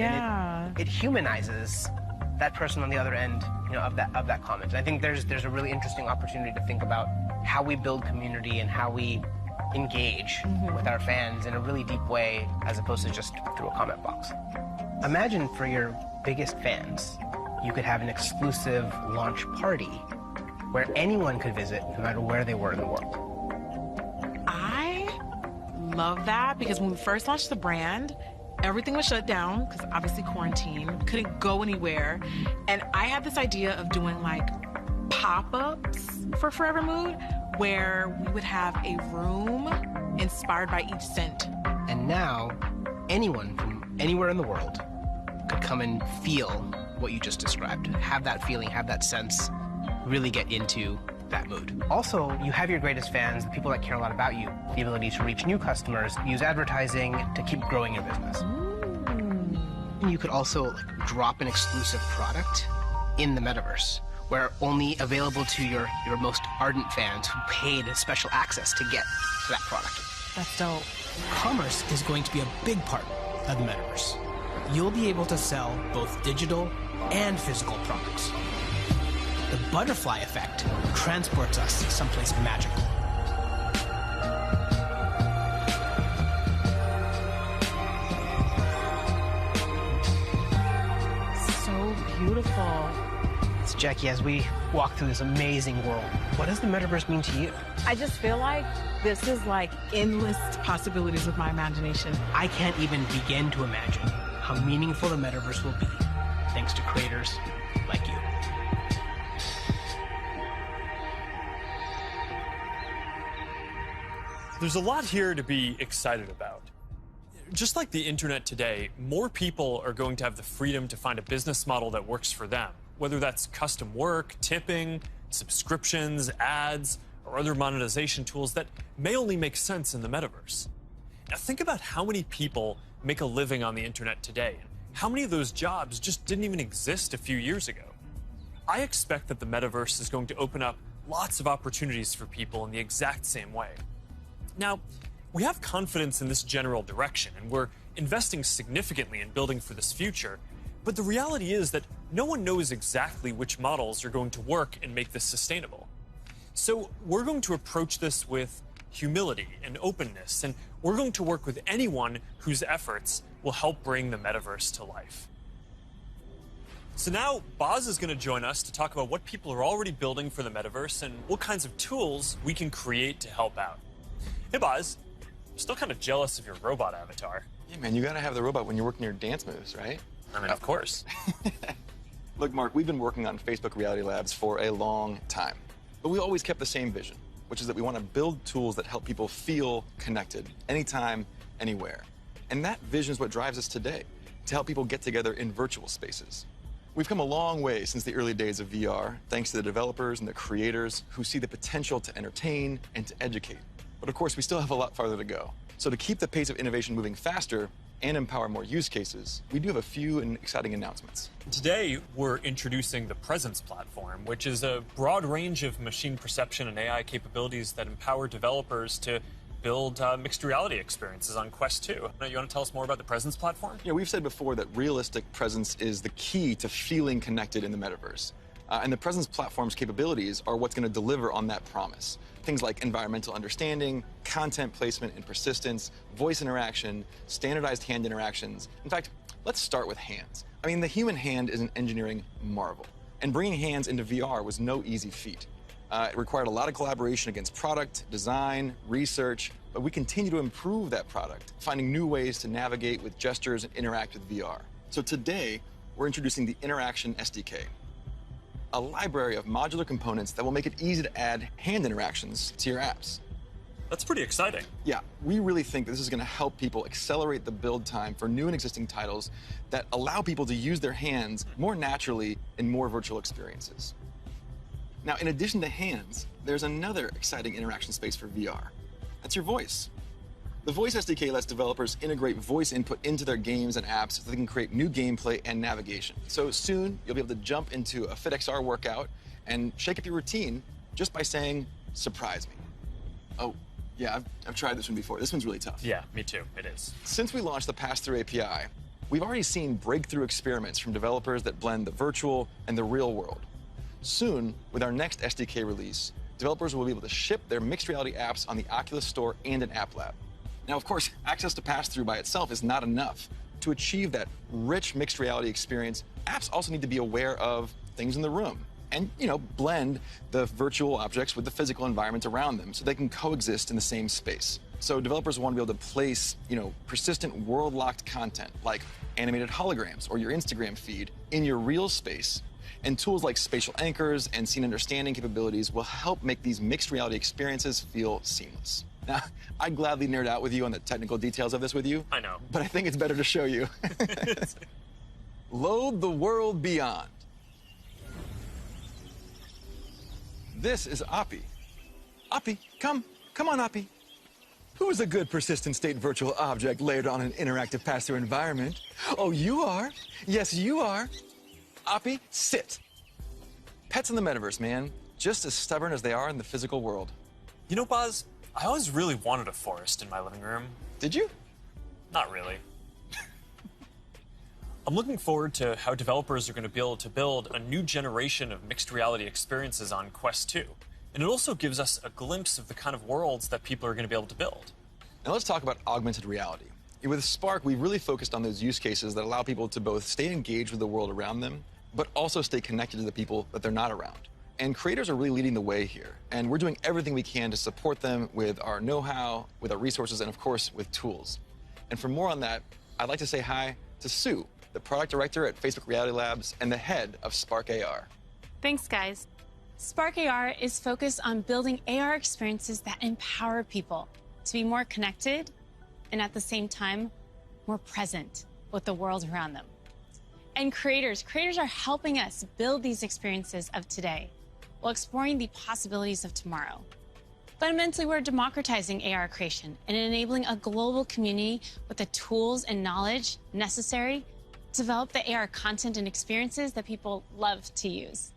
it humanizes that person on the other end, of that comment. And I think there's a really interesting opportunity to think about how we build community and how we engage with our fans in a really deep way, as opposed to just through a comment box. Imagine for your biggest fans, you could have an exclusive launch party where anyone could visit, no matter where they were in the world. I love that, because when we first launched the brand, everything was shut down because obviously quarantine, couldn't go anywhere. And I had this idea of doing like pop-ups for Forever Mood, where we would have a room inspired by each scent. And now, anyone from anywhere in the world could come and feel what you just described, have that feeling, have that sense, really get into that mood. Also, you have your greatest fans, the people that care a lot about you, the ability to reach new customers, use advertising to keep growing your business. And you could also drop an exclusive product in the metaverse, where only available to your most ardent fans who paid special access to get to that product. That's dope. Commerce is going to be a big part of the metaverse. You'll be able to sell both digital and physical products. The butterfly effect transports us someplace magical. So beautiful. So Jackie, as we walk through this amazing world, what does the metaverse mean to you? I just feel like this is like endless possibilities with my imagination. I can't even begin to imagine how meaningful the metaverse will be thanks to creators like you. There's a lot here to be excited about. Just like the internet today, more people are going to have the freedom to find a business model that works for them, whether that's custom work, tipping, subscriptions, ads, or other monetization tools that may only make sense in the metaverse. Now think about how many people make a living on the internet today, and how many of those jobs just didn't even exist a few years ago. I expect that the metaverse is going to open up lots of opportunities for people in the exact same way. Now, we have confidence in this general direction, and we're investing significantly in building for this future, but the reality is that no one knows exactly which models are going to work and make this sustainable. So we're going to approach this with humility and openness, and we're going to work with anyone whose efforts will help bring the metaverse to life. So now Boz is going to join us to talk about what people are already building for the metaverse and what kinds of tools we can create to help out. Hey Boz, I'm still kind of jealous of your robot avatar. Yeah, man, you gotta have the robot when you're working your dance moves, right? I mean, of course. Look, Mark, we've been working on Facebook Reality Labs for a long time, but we always kept the same vision, which is that we want to build tools that help people feel connected anytime, anywhere. And that vision is what drives us today, to help people get together in virtual spaces. We've come a long way since the early days of VR, thanks to the developers and the creators who see the potential to entertain and to educate. But of course, we still have a lot farther to go. So to keep the pace of innovation moving faster and empower more use cases, we do have a few exciting announcements. Today, we're introducing the Presence platform, which is a broad range of machine perception and AI capabilities that empower developers to build mixed reality experiences on Quest 2. Now, you want to tell us more about the Presence platform? Yeah, we've said before that realistic presence is the key to feeling connected in the metaverse. And the Presence platform's capabilities are what's going to deliver on that promise. Things like environmental understanding, content placement and persistence, voice interaction, standardized hand interactions. In fact, let's start with hands. I mean, the human hand is an engineering marvel. And bringing hands into VR was no easy feat. It required a lot of collaboration against product, design, research, but we continue to improve that product, finding new ways to navigate with gestures and interact with VR. So today, we're introducing the Interaction SDK, a library of modular components that will make it easy to add hand interactions to your apps. That's pretty exciting. Yeah, we really think that this is going to help people accelerate the build time for new and existing titles that allow people to use their hands more naturally in more virtual experiences. Now, in addition to hands, there's another exciting interaction space for VR. That's your voice. The Voice SDK lets developers integrate voice input into their games and apps so they can create new gameplay and navigation. So soon, you'll be able to jump into a FitXR workout and shake up your routine just by saying, "Surprise me." Oh, yeah, I've tried this one before. This one's really tough. Yeah, me too. It is. Since we launched the Pass-Through API, we've already seen breakthrough experiments from developers that blend the virtual and the real world. Soon, with our next SDK release, developers will be able to ship their mixed reality apps on the Oculus Store and an App Lab. Now, of course, access to Pass-Through by itself is not enough. To achieve that rich mixed reality experience, apps also need to be aware of things in the room and, blend the virtual objects with the physical environment around them so they can coexist in the same space. So developers want to be able to place, persistent world-locked content like animated holograms or your Instagram feed in your real space. And tools like spatial anchors and scene understanding capabilities will help make these mixed reality experiences feel seamless. Now, I'd gladly nerd out with you on the technical details of this with you. I know. But I think it's better to show you. Load the world beyond. This is Oppie. Oppie, come on, Oppie. Who is a good persistent state virtual object layered on an interactive pass-through environment? Oh, you are. Yes, you are. Oppie, sit. Pets in the metaverse, man. Just as stubborn as they are in the physical world. You know, Boz, I always really wanted a forest in my living room. Did you? Not really. I'm looking forward to how developers are going to be able to build a new generation of mixed reality experiences on Quest 2. And it also gives us a glimpse of the kind of worlds that people are going to be able to build. Now let's talk about augmented reality. With Spark, we've really focused on those use cases that allow people to both stay engaged with the world around them, but also stay connected to the people that they're not around. And creators are really leading the way here. And we're doing everything we can to support them with our know-how, with our resources, and of course, with tools. And for more on that, I'd like to say hi to Sue, the product director at Facebook Reality Labs and the head of Spark AR. Thanks, guys. Spark AR is focused on building AR experiences that empower people to be more connected and at the same time, more present with the world around them. And creators are helping us build these experiences of today while exploring the possibilities of tomorrow. Fundamentally, we're democratizing AR creation and enabling a global community with the tools and knowledge necessary to develop the AR content and experiences that people love to use.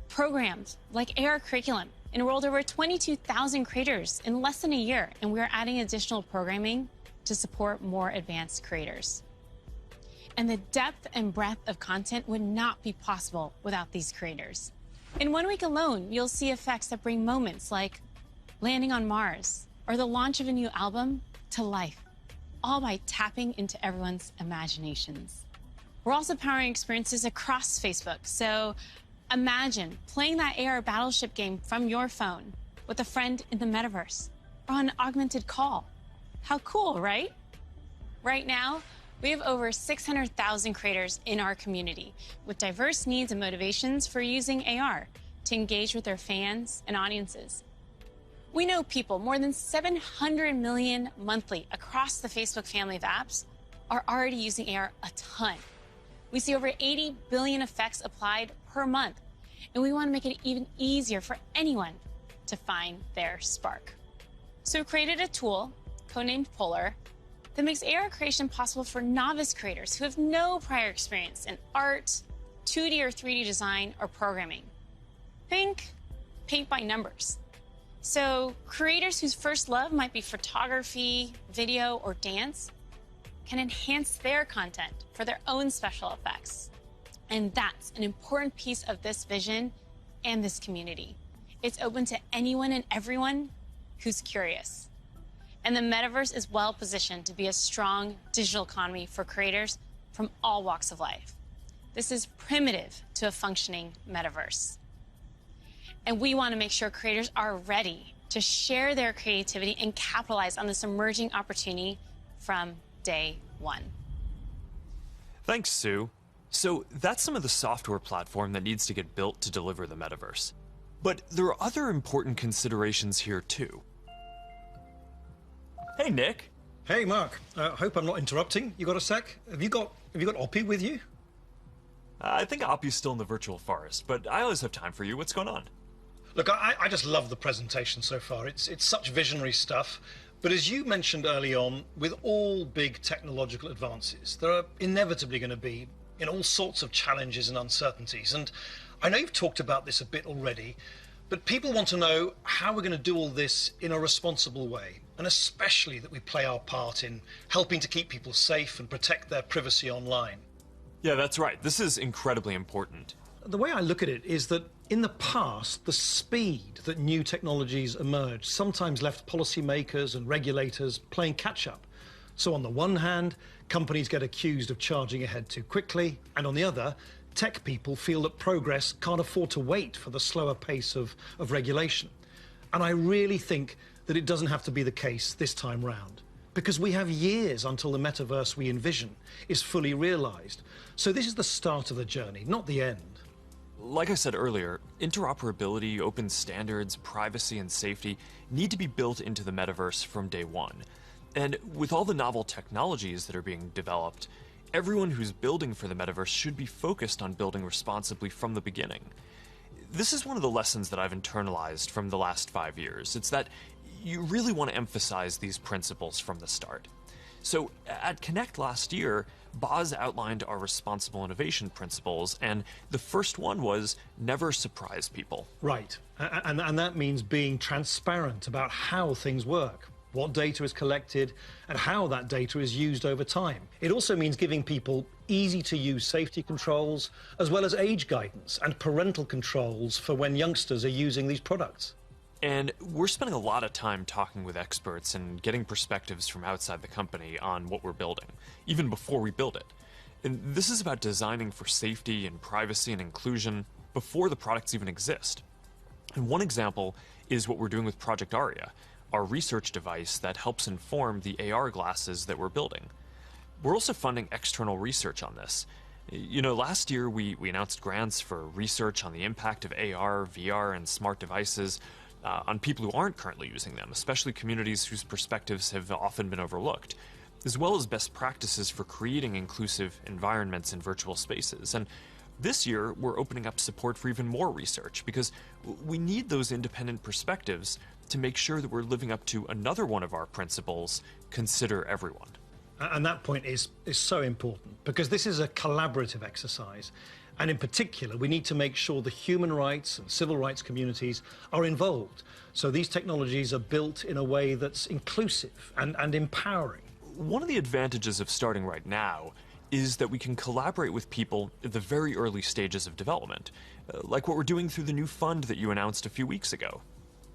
Programs like AR Curriculum enrolled over 22,000 creators in less than a year, and we're adding additional programming to support more advanced creators. And the depth and breadth of content would not be possible without these creators. In 1 week alone, you'll see effects that bring moments like landing on Mars or the launch of a new album to life, all by tapping into everyone's imaginations. We're also powering experiences across Facebook, so imagine playing that AR Battleship game from your phone with a friend in the metaverse or on an augmented call. How cool, right? Right now, we have over 600,000 creators in our community with diverse needs and motivations for using AR to engage with their fans and audiences. We know people, more than 700 million monthly across the Facebook family of apps, are already using AR a ton. We see over 80 billion effects applied per month, and we want to make it even easier for anyone to find their spark. So we created a tool, codenamed Polar, that makes AR creation possible for novice creators who have no prior experience in art, 2D or 3D design, or programming. Think paint by numbers. So creators whose first love might be photography, video, or dance can enhance their content for their own special effects. And that's an important piece of this vision and this community. It's open to anyone and everyone who's curious. And the metaverse is well positioned to be a strong digital economy for creators from all walks of life. This is primitive to a functioning metaverse. And we want to make sure creators are ready to share their creativity and capitalize on this emerging opportunity from day one. Thanks, Sue. So that's some of the software platform that needs to get built to deliver the metaverse. But there are other important considerations here too. Hey, Nick. Hey, Mark. Hope I'm not interrupting. You got a sec? Have you got Oppie with you? I think Oppie's still in the virtual forest, but I always have time for you. What's going on? Look, I just love the presentation so far. It's such visionary stuff. But as you mentioned early on, with all big technological advances, there are inevitably going to be all sorts of challenges and uncertainties. And I know you've talked about this a bit already, but people want to know how we're going to do all this in a responsible way, and especially that we play our part in helping to keep people safe and protect their privacy online. Yeah, that's right. This is incredibly important. The way I look at it is that in the past, the speed that new technologies emerged sometimes left policymakers and regulators playing catch-up. So on the one hand, companies get accused of charging ahead too quickly, and on the other, tech people feel that progress can't afford to wait for the slower pace of regulation. And I really think that it doesn't have to be the case this time round, because we have years until the metaverse we envision is fully realized. So this is the start of the journey, not the end. Like I said earlier, interoperability, open standards, privacy, and safety need to be built into the metaverse from day one. And with all the novel technologies that are being developed, everyone who's building for the metaverse should be focused on building responsibly from the beginning. This is one of the lessons that I've internalized from the last 5 years. It's that you really want to emphasize these principles from the start. So at Connect last year, Boz outlined our responsible innovation principles, and the first one was never surprise people. Right, and that means being transparent about how things work, what data is collected, and how that data is used over time. It also means giving people easy-to-use safety controls, as well as age guidance and parental controls for when youngsters are using these products. And we're spending a lot of time talking with experts and getting perspectives from outside the company on what we're building, even before we build it. And this is about designing for safety and privacy and inclusion before the products even exist. And one example is what we're doing with Project Aria, our research device that helps inform the AR glasses that we're building. We're also funding external research on this. You know, last year we announced grants for research on the impact of AR, VR, and smart devices on people who aren't currently using them, especially communities whose perspectives have often been overlooked, as well as best practices for creating inclusive environments in virtual spaces. And this year, we're opening up support for even more research because we need those independent perspectives to make sure that we're living up to another one of our principles, consider everyone. And that point is so important because this is a collaborative exercise. And in particular, we need to make sure the human rights and civil rights communities are involved. So these technologies are built in a way that's inclusive and empowering. One of the advantages of starting right now is that we can collaborate with people at the very early stages of development, like what we're doing through the new fund that you announced a few weeks ago.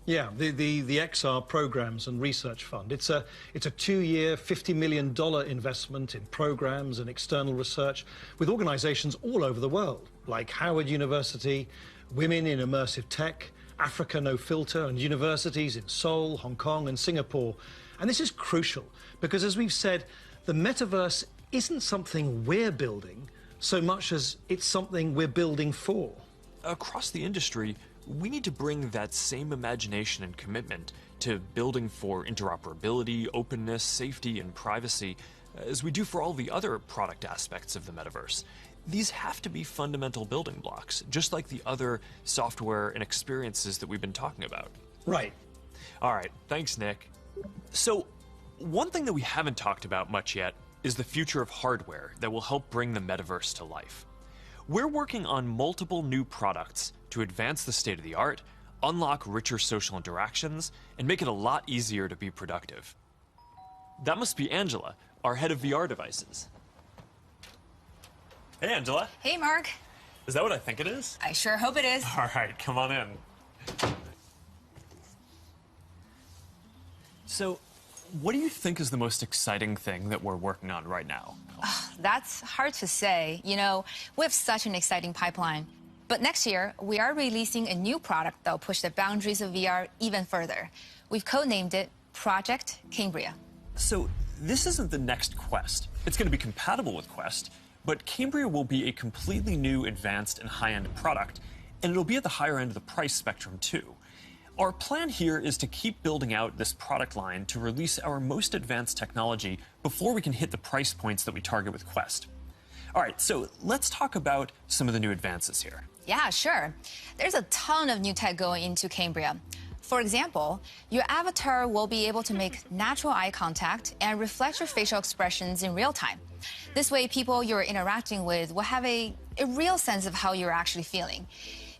Yeah, the XR Programs and Research Fund. It's a 2-year, $50 million investment in programs and external research with organizations all over the world, like Howard University, Women in Immersive Tech, Africa No Filter, and universities in Seoul, Hong Kong, and Singapore. And this is crucial because, as we've said, the metaverse isn't something we're building so much as it's something we're building for. Across the industry, we need to bring that same imagination and commitment to building for interoperability, openness, safety, and privacy as we do for all the other product aspects of the metaverse. These have to be fundamental building blocks, just like the other software and experiences that we've been talking about. Right. All right, thanks, Nick. So, one thing that we haven't talked about much yet is the future of hardware that will help bring the metaverse to life. We're working on multiple new products to advance the state of the art, unlock richer social interactions, and make it a lot easier to be productive. That must be Angela, our head of VR devices. Hey, Angela. Hey, Mark. Is that what I think it is? I sure hope it is. All right, come on in. So, what do you think is the most exciting thing that we're working on right now? That's hard to say. You know, we have such an exciting pipeline. But next year, we are releasing a new product that will push the boundaries of VR even further. We've codenamed it Project Cambria. So, this isn't the next Quest. It's going to be compatible with Quest, but Cambria will be a completely new, advanced, and high-end product, and it'll be at the higher end of the price spectrum, too. Our plan here is to keep building out this product line to release our most advanced technology before we can hit the price points that we target with Quest. All right, so let's talk about some of the new advances here. Yeah, sure. There's a ton of new tech going into Cambria. For example, your avatar will be able to make natural eye contact and reflect your facial expressions in real time. This way, people you're interacting with will have a real sense of how you're actually feeling.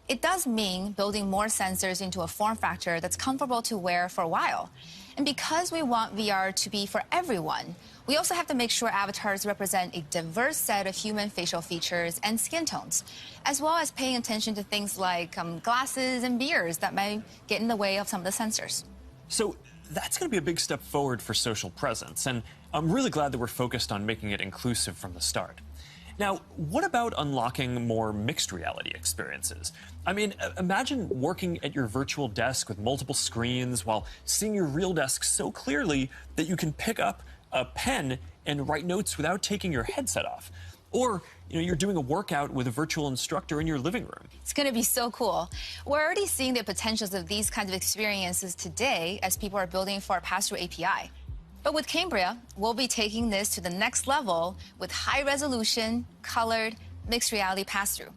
It does mean building more sensors into a form factor that's comfortable to wear for a while. And because we want VR to be for everyone, we also have to make sure avatars represent a diverse set of human facial features and skin tones, as well as paying attention to things like glasses and beards that might get in the way of some of the sensors. So that's going to be a big step forward for social presence, and I'm really glad that we're focused on making it inclusive from the start. Now, what about unlocking more mixed reality experiences? I mean, imagine working at your virtual desk with multiple screens while seeing your real desk so clearly that you can pick up a pen and write notes without taking your headset off. Or, you're doing a workout with a virtual instructor in your living room. It's going to be so cool. We're already seeing the potentials of these kinds of experiences today as people are building for our pass-through API. But with Cambria, we'll be taking this to the next level with high-resolution, colored, mixed reality pass-through.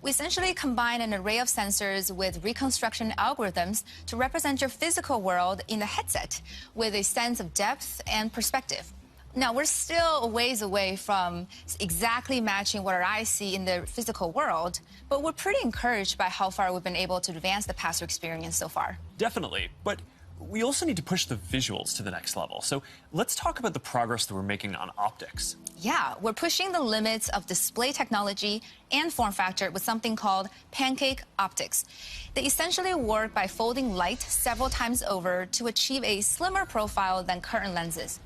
We essentially combine an array of sensors with reconstruction algorithms to represent your physical world in the headset with a sense of depth and perspective. Now, we're still a ways away from exactly matching what our eyes see in the physical world, but we're pretty encouraged by how far we've been able to advance the pass-through experience so far. Definitely, but we also need to push the visuals to the next level. So let's talk about the progress that we're making on optics. Yeah, we're pushing the limits of display technology and form factor with something called pancake optics. They essentially work by folding light several times over to achieve a slimmer profile than current lenses.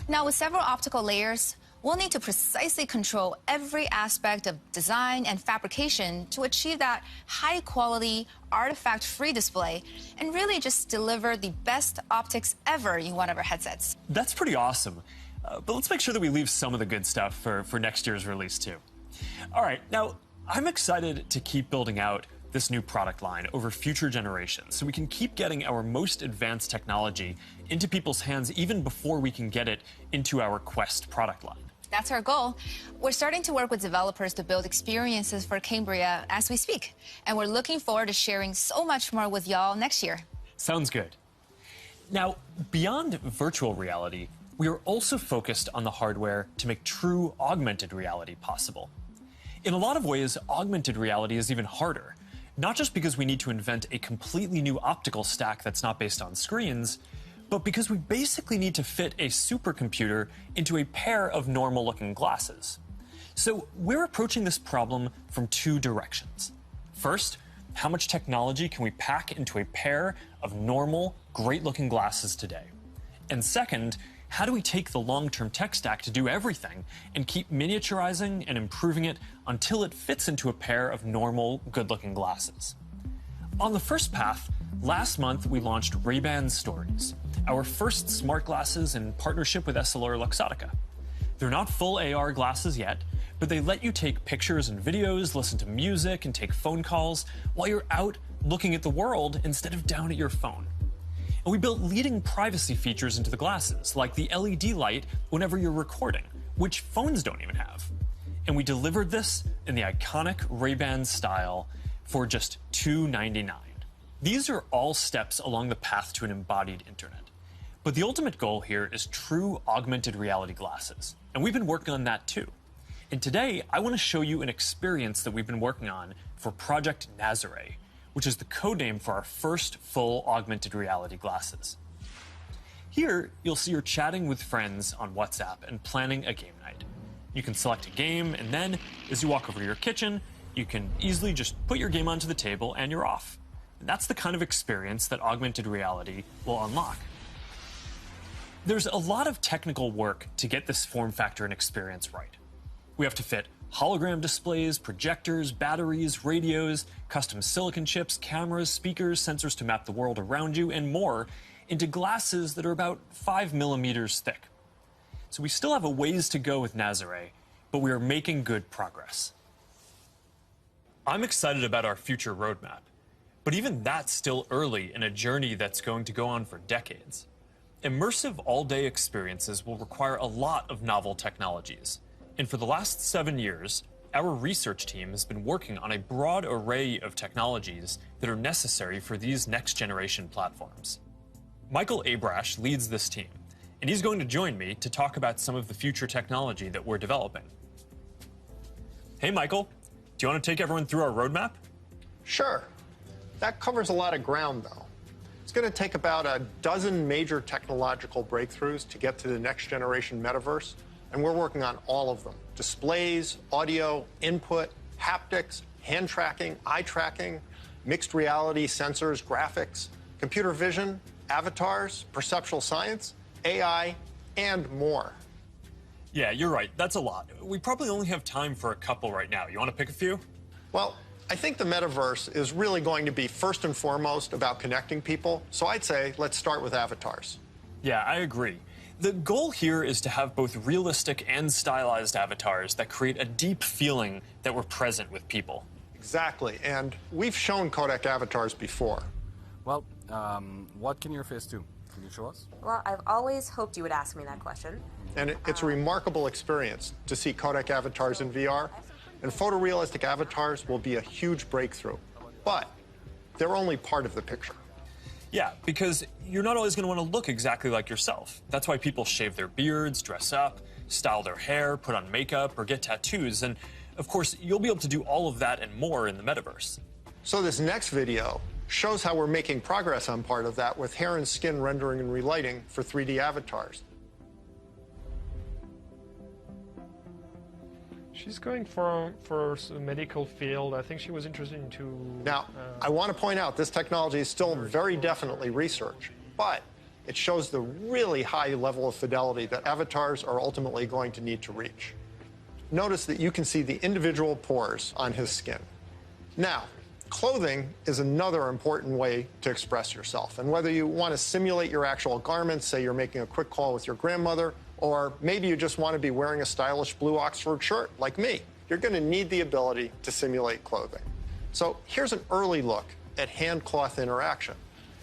Now, with several optical layers, we'll need to precisely control every aspect of design and fabrication to achieve that high-quality, artifact-free display and really just deliver the best optics ever in one of our headsets. That's pretty awesome. But let's make sure that we leave some of the good stuff for next year's release, too. All right, now, I'm excited to keep building out this new product line over future generations so we can keep getting our most advanced technology into people's hands even before we can get it into our Quest product line. That's our goal. We're starting to work with developers to build experiences for Cambria as we speak, and we're looking forward to sharing so much more with y'all next year. Sounds good. Now, beyond virtual reality, we are also focused on the hardware to make true augmented reality possible. In a lot of ways, augmented reality is even harder. Not just because we need to invent a completely new optical stack that's not based on screens, but because we basically need to fit a supercomputer into a pair of normal-looking glasses. So we're approaching this problem from two directions. First, how much technology can we pack into a pair of normal, great-looking glasses today? And second, how do we take the long-term tech stack to do everything and keep miniaturizing and improving it until it fits into a pair of normal, good-looking glasses? On the first path, last month we launched Ray-Ban Stories, our first smart glasses in partnership with EssilorLuxottica. They're not full AR glasses yet, but they let you take pictures and videos, listen to music, and take phone calls while you're out looking at the world instead of down at your phone. And we built leading privacy features into the glasses, like the LED light whenever you're recording, which phones don't even have. And we delivered this in the iconic Ray-Ban style for just $299. These are all steps along the path to an embodied internet. But the ultimate goal here is true augmented reality glasses. And we've been working on that too. And today, I want to show you an experience that we've been working on for Project Nazare, which is the codename for our first full augmented reality glasses. Here, you'll see you're chatting with friends on WhatsApp and planning a game night. You can select a game, and then, as you walk over to your kitchen, you can easily just put your game onto the table and you're off. And that's the kind of experience that augmented reality will unlock. There's a lot of technical work to get this form factor and experience right. We have to fit hologram displays, projectors, batteries, radios, custom silicon chips, cameras, speakers, sensors to map the world around you, and more into glasses that are about 5 millimeters thick. So we still have a ways to go with Nazare, but we are making good progress. I'm excited about our future roadmap, but even that's still early in a journey that's going to go on for decades. Immersive all-day experiences will require a lot of novel technologies. And for the last 7 years, our research team has been working on a broad array of technologies that are necessary for these next-generation platforms. Michael Abrash leads this team, and he's going to join me to talk about some of the future technology that we're developing. Hey, Michael, do you want to take everyone through our roadmap? Sure. That covers a lot of ground, though. It's going to take about a dozen major technological breakthroughs to get to the next-generation metaverse, and we're working on all of them. Displays, audio, input, haptics, hand tracking, eye tracking, mixed reality, sensors, graphics, computer vision, avatars, perceptual science, AI, and more. Yeah, you're right. That's a lot. We probably only have time for a couple right now. You want to pick a few? Well, I think the metaverse is really going to be first and foremost about connecting people, so I'd say let's start with avatars. Yeah, I agree. The goal here is to have both realistic and stylized avatars that create a deep feeling that we're present with people. Exactly, and we've shown codec avatars before. Well, what can your face do? Can you show us? Well, I've always hoped you would ask me that question. And it's a remarkable experience to see codec avatars in VR, and photorealistic avatars will be a huge breakthrough. But they're only part of the picture. Yeah, because you're not always going to want to look exactly like yourself. That's why people shave their beards, dress up, style their hair, put on makeup, or get tattoos. And, of course, you'll be able to do all of that and more in the metaverse. So this next video shows how we're making progress on part of that with hair and skin rendering and relighting for 3D avatars. She's going for a medical field. I think she was interested into... Now, I want to point out this technology is still very definitely research, but It shows the really high level of fidelity that avatars are ultimately going to need to reach. Notice that you can see the individual pores on his skin. Now, clothing is another important way to express yourself. And whether you want to simulate your actual garments, say you're making a quick call with your grandmother, or maybe you just want to be wearing a stylish blue Oxford shirt like me, you're going to need the ability to simulate clothing. So here's an early look at hand-cloth interaction.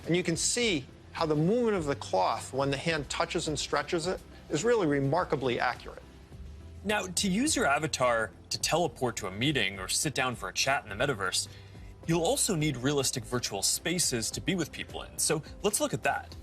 And you can see how the movement of the cloth when the hand touches and stretches it is really remarkably accurate. Now, to use your avatar to teleport to a meeting or sit down for a chat in the metaverse, you'll also need realistic virtual spaces to be with people in. So let's look at that.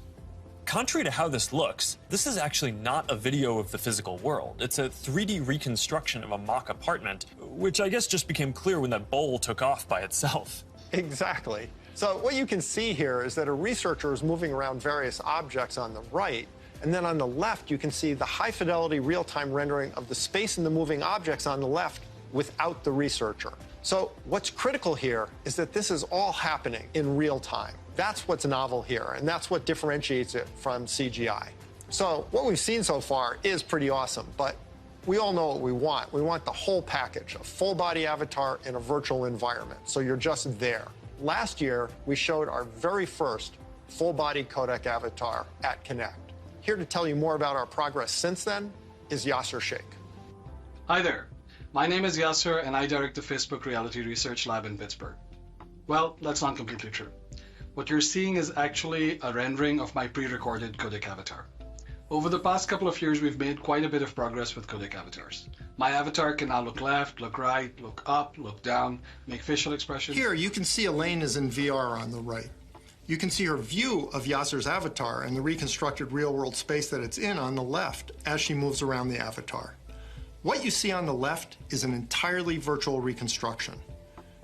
Contrary to how this looks, this is actually not a video of the physical world. It's a 3D reconstruction of a mock apartment, which I guess just became clear when that bowl took off by itself. Exactly. So what you can see here is that a researcher is moving around various objects on the right, and then on the left you can see the high-fidelity real-time rendering of the space and the moving objects on the left without the researcher. So what's critical here is that this is all happening in real time. That's what's novel here, and that's what differentiates it from CGI. So what we've seen so far is pretty awesome, but we all know what we want. We want the whole package, a full-body avatar in a virtual environment, so you're just there. Last year, we showed our very first full-body codec avatar at Connect. Here to tell you more about our progress since then is Yasser Sheikh. Hi there. My name is Yasser, and I direct the Facebook Reality Research Lab in Pittsburgh. Well, that's not completely true. What you're seeing is actually a rendering of my pre-recorded codec avatar. Over the past couple of years, we've made quite a bit of progress with codec avatars. My avatar can now look left, look right, look up, look down, make facial expressions. Here, you can see Elaine is in VR on the right. You can see her view of Yasser's avatar and the reconstructed real-world space that it's in on the left as she moves around the avatar. What you see on the left is an entirely virtual reconstruction.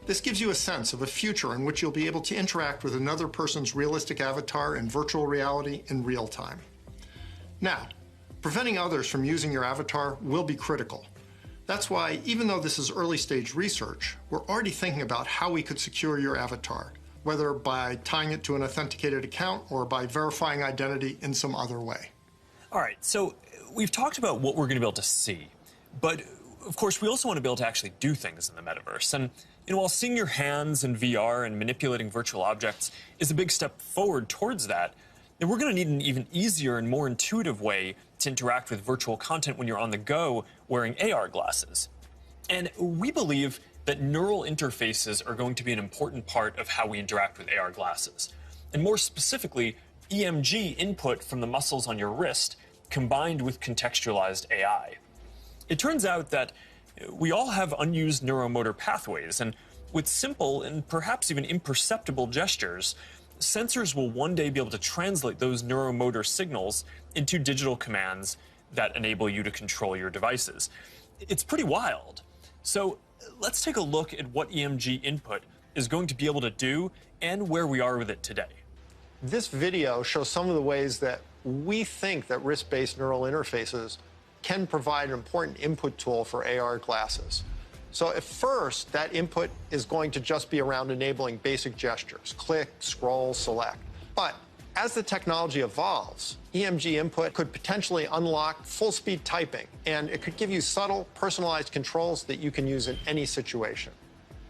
This gives you a sense of a future in which you'll be able to interact with another person's realistic avatar in virtual reality in real time. Now, preventing others from using your avatar will be critical. That's why, even though this is early-stage research, we're already thinking about how we could secure your avatar, whether by tying it to an authenticated account or by verifying identity in some other way. All right, so we've talked about what we're going to be able to see, but of course we also want to be able to actually do things in the metaverse. And while seeing your hands in VR and manipulating virtual objects is a big step forward towards that, then we're going to need an even easier and more intuitive way to interact with virtual content when you're on the go wearing AR glasses. And we believe that neural interfaces are going to be an important part of how we interact with AR glasses. And more specifically, EMG input from the muscles on your wrist combined with contextualized AI. It turns out that we all have unused neuromotor pathways, and with simple and perhaps even imperceptible gestures, sensors will one day be able to translate those neuromotor signals into digital commands that enable you to control your devices. It's pretty wild. So let's take a look at what EMG input is going to be able to do and where we are with it today. This video shows some of the ways that we think that wrist-based neural interfaces can provide an important input tool for AR glasses. So at first, that input is going to just be around enabling basic gestures, click, scroll, select. But as the technology evolves, EMG input could potentially unlock full-speed typing, and it could give you subtle, personalized controls that you can use in any situation.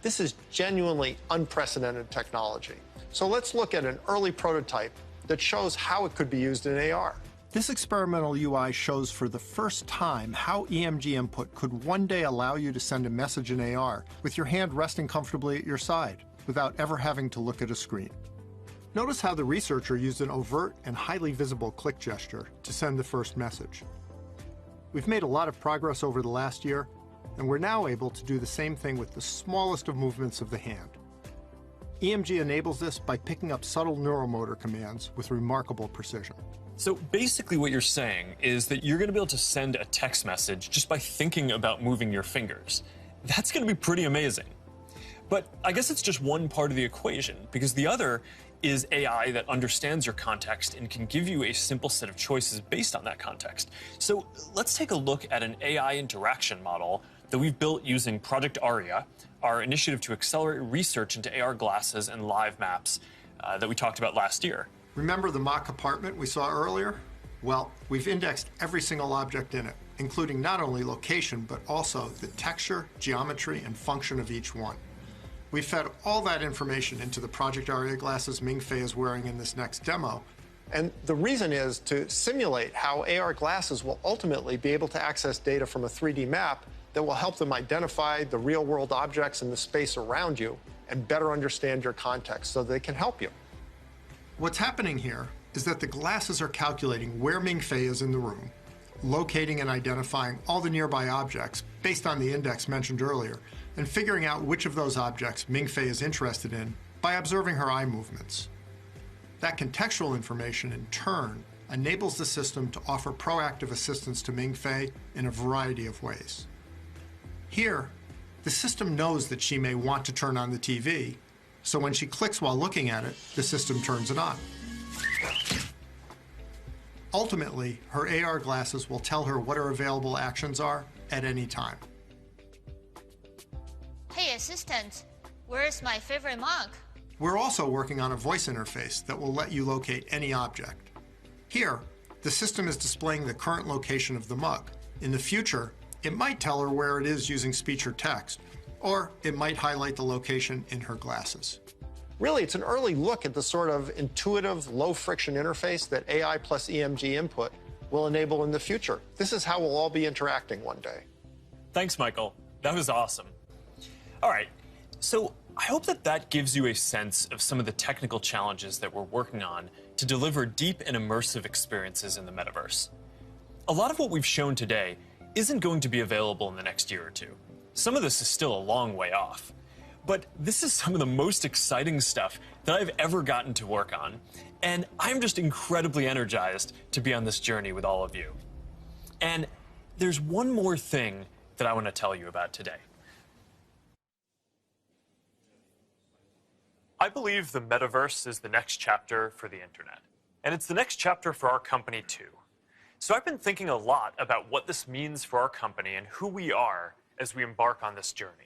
This is genuinely unprecedented technology. So let's look at an early prototype that shows how it could be used in AR. This experimental UI shows for the first time how EMG input could one day allow you to send a message in AR with your hand resting comfortably at your side without ever having to look at a screen. Notice how the researcher used an overt and highly visible click gesture to send the first message. We've made a lot of progress over the last year, and we're now able to do the same thing with the smallest of movements of the hand. EMG enables this by picking up subtle neuromotor commands with remarkable precision. So basically what you're saying is that you're going to be able to send a text message just by thinking about moving your fingers. That's going to be pretty amazing. But I guess it's just one part of the equation, because the other is AI that understands your context and can give you a simple set of choices based on that context. So let's take a look at an AI interaction model that we've built using Project Aria, our initiative to accelerate research into AR glasses and live maps that we talked about last year. Remember the mock apartment we saw earlier? Well, we've indexed every single object in it, including not only location, but also the texture, geometry, and function of each one. We fed all that information into the Project Aria glasses Ming-Fei is wearing in this next demo. And the reason is to simulate how AR glasses will ultimately be able to access data from a 3D map that will help them identify the real-world objects in the space around you and better understand your context so they can help you. What's happening here is that the glasses are calculating where Ming-Fei is in the room, locating and identifying all the nearby objects based on the index mentioned earlier, and figuring out which of those objects Ming-Fei is interested in by observing her eye movements. That contextual information, in turn, enables the system to offer proactive assistance to Ming-Fei in a variety of ways. Here, the system knows that she may want to turn on the TV, so when she clicks while looking at it, the system turns it on. Ultimately, her AR glasses will tell her what her available actions are at any time. Hey assistant, where's my favorite mug? We're also working on a voice interface that will let you locate any object. Here, the system is displaying the current location of the mug. In the future, it might tell her where it is using speech or text, or it might highlight the location in her glasses. Really, it's an early look at the sort of intuitive, low-friction interface that AI plus EMG input will enable in the future. This is how we'll all be interacting one day. Thanks, Michael. That was awesome. All right, so I hope that gives you a sense of some of the technical challenges that we're working on to deliver deep and immersive experiences in the metaverse. A lot of what we've shown today isn't going to be available in the next year or two. Some of this is still a long way off. But this is some of the most exciting stuff that I've ever gotten to work on, and I'm just incredibly energized to be on this journey with all of you. And there's one more thing that I want to tell you about today. I believe the metaverse is the next chapter for the internet, and it's the next chapter for our company too. So I've been thinking a lot about what this means for our company and who we are as we embark on this journey.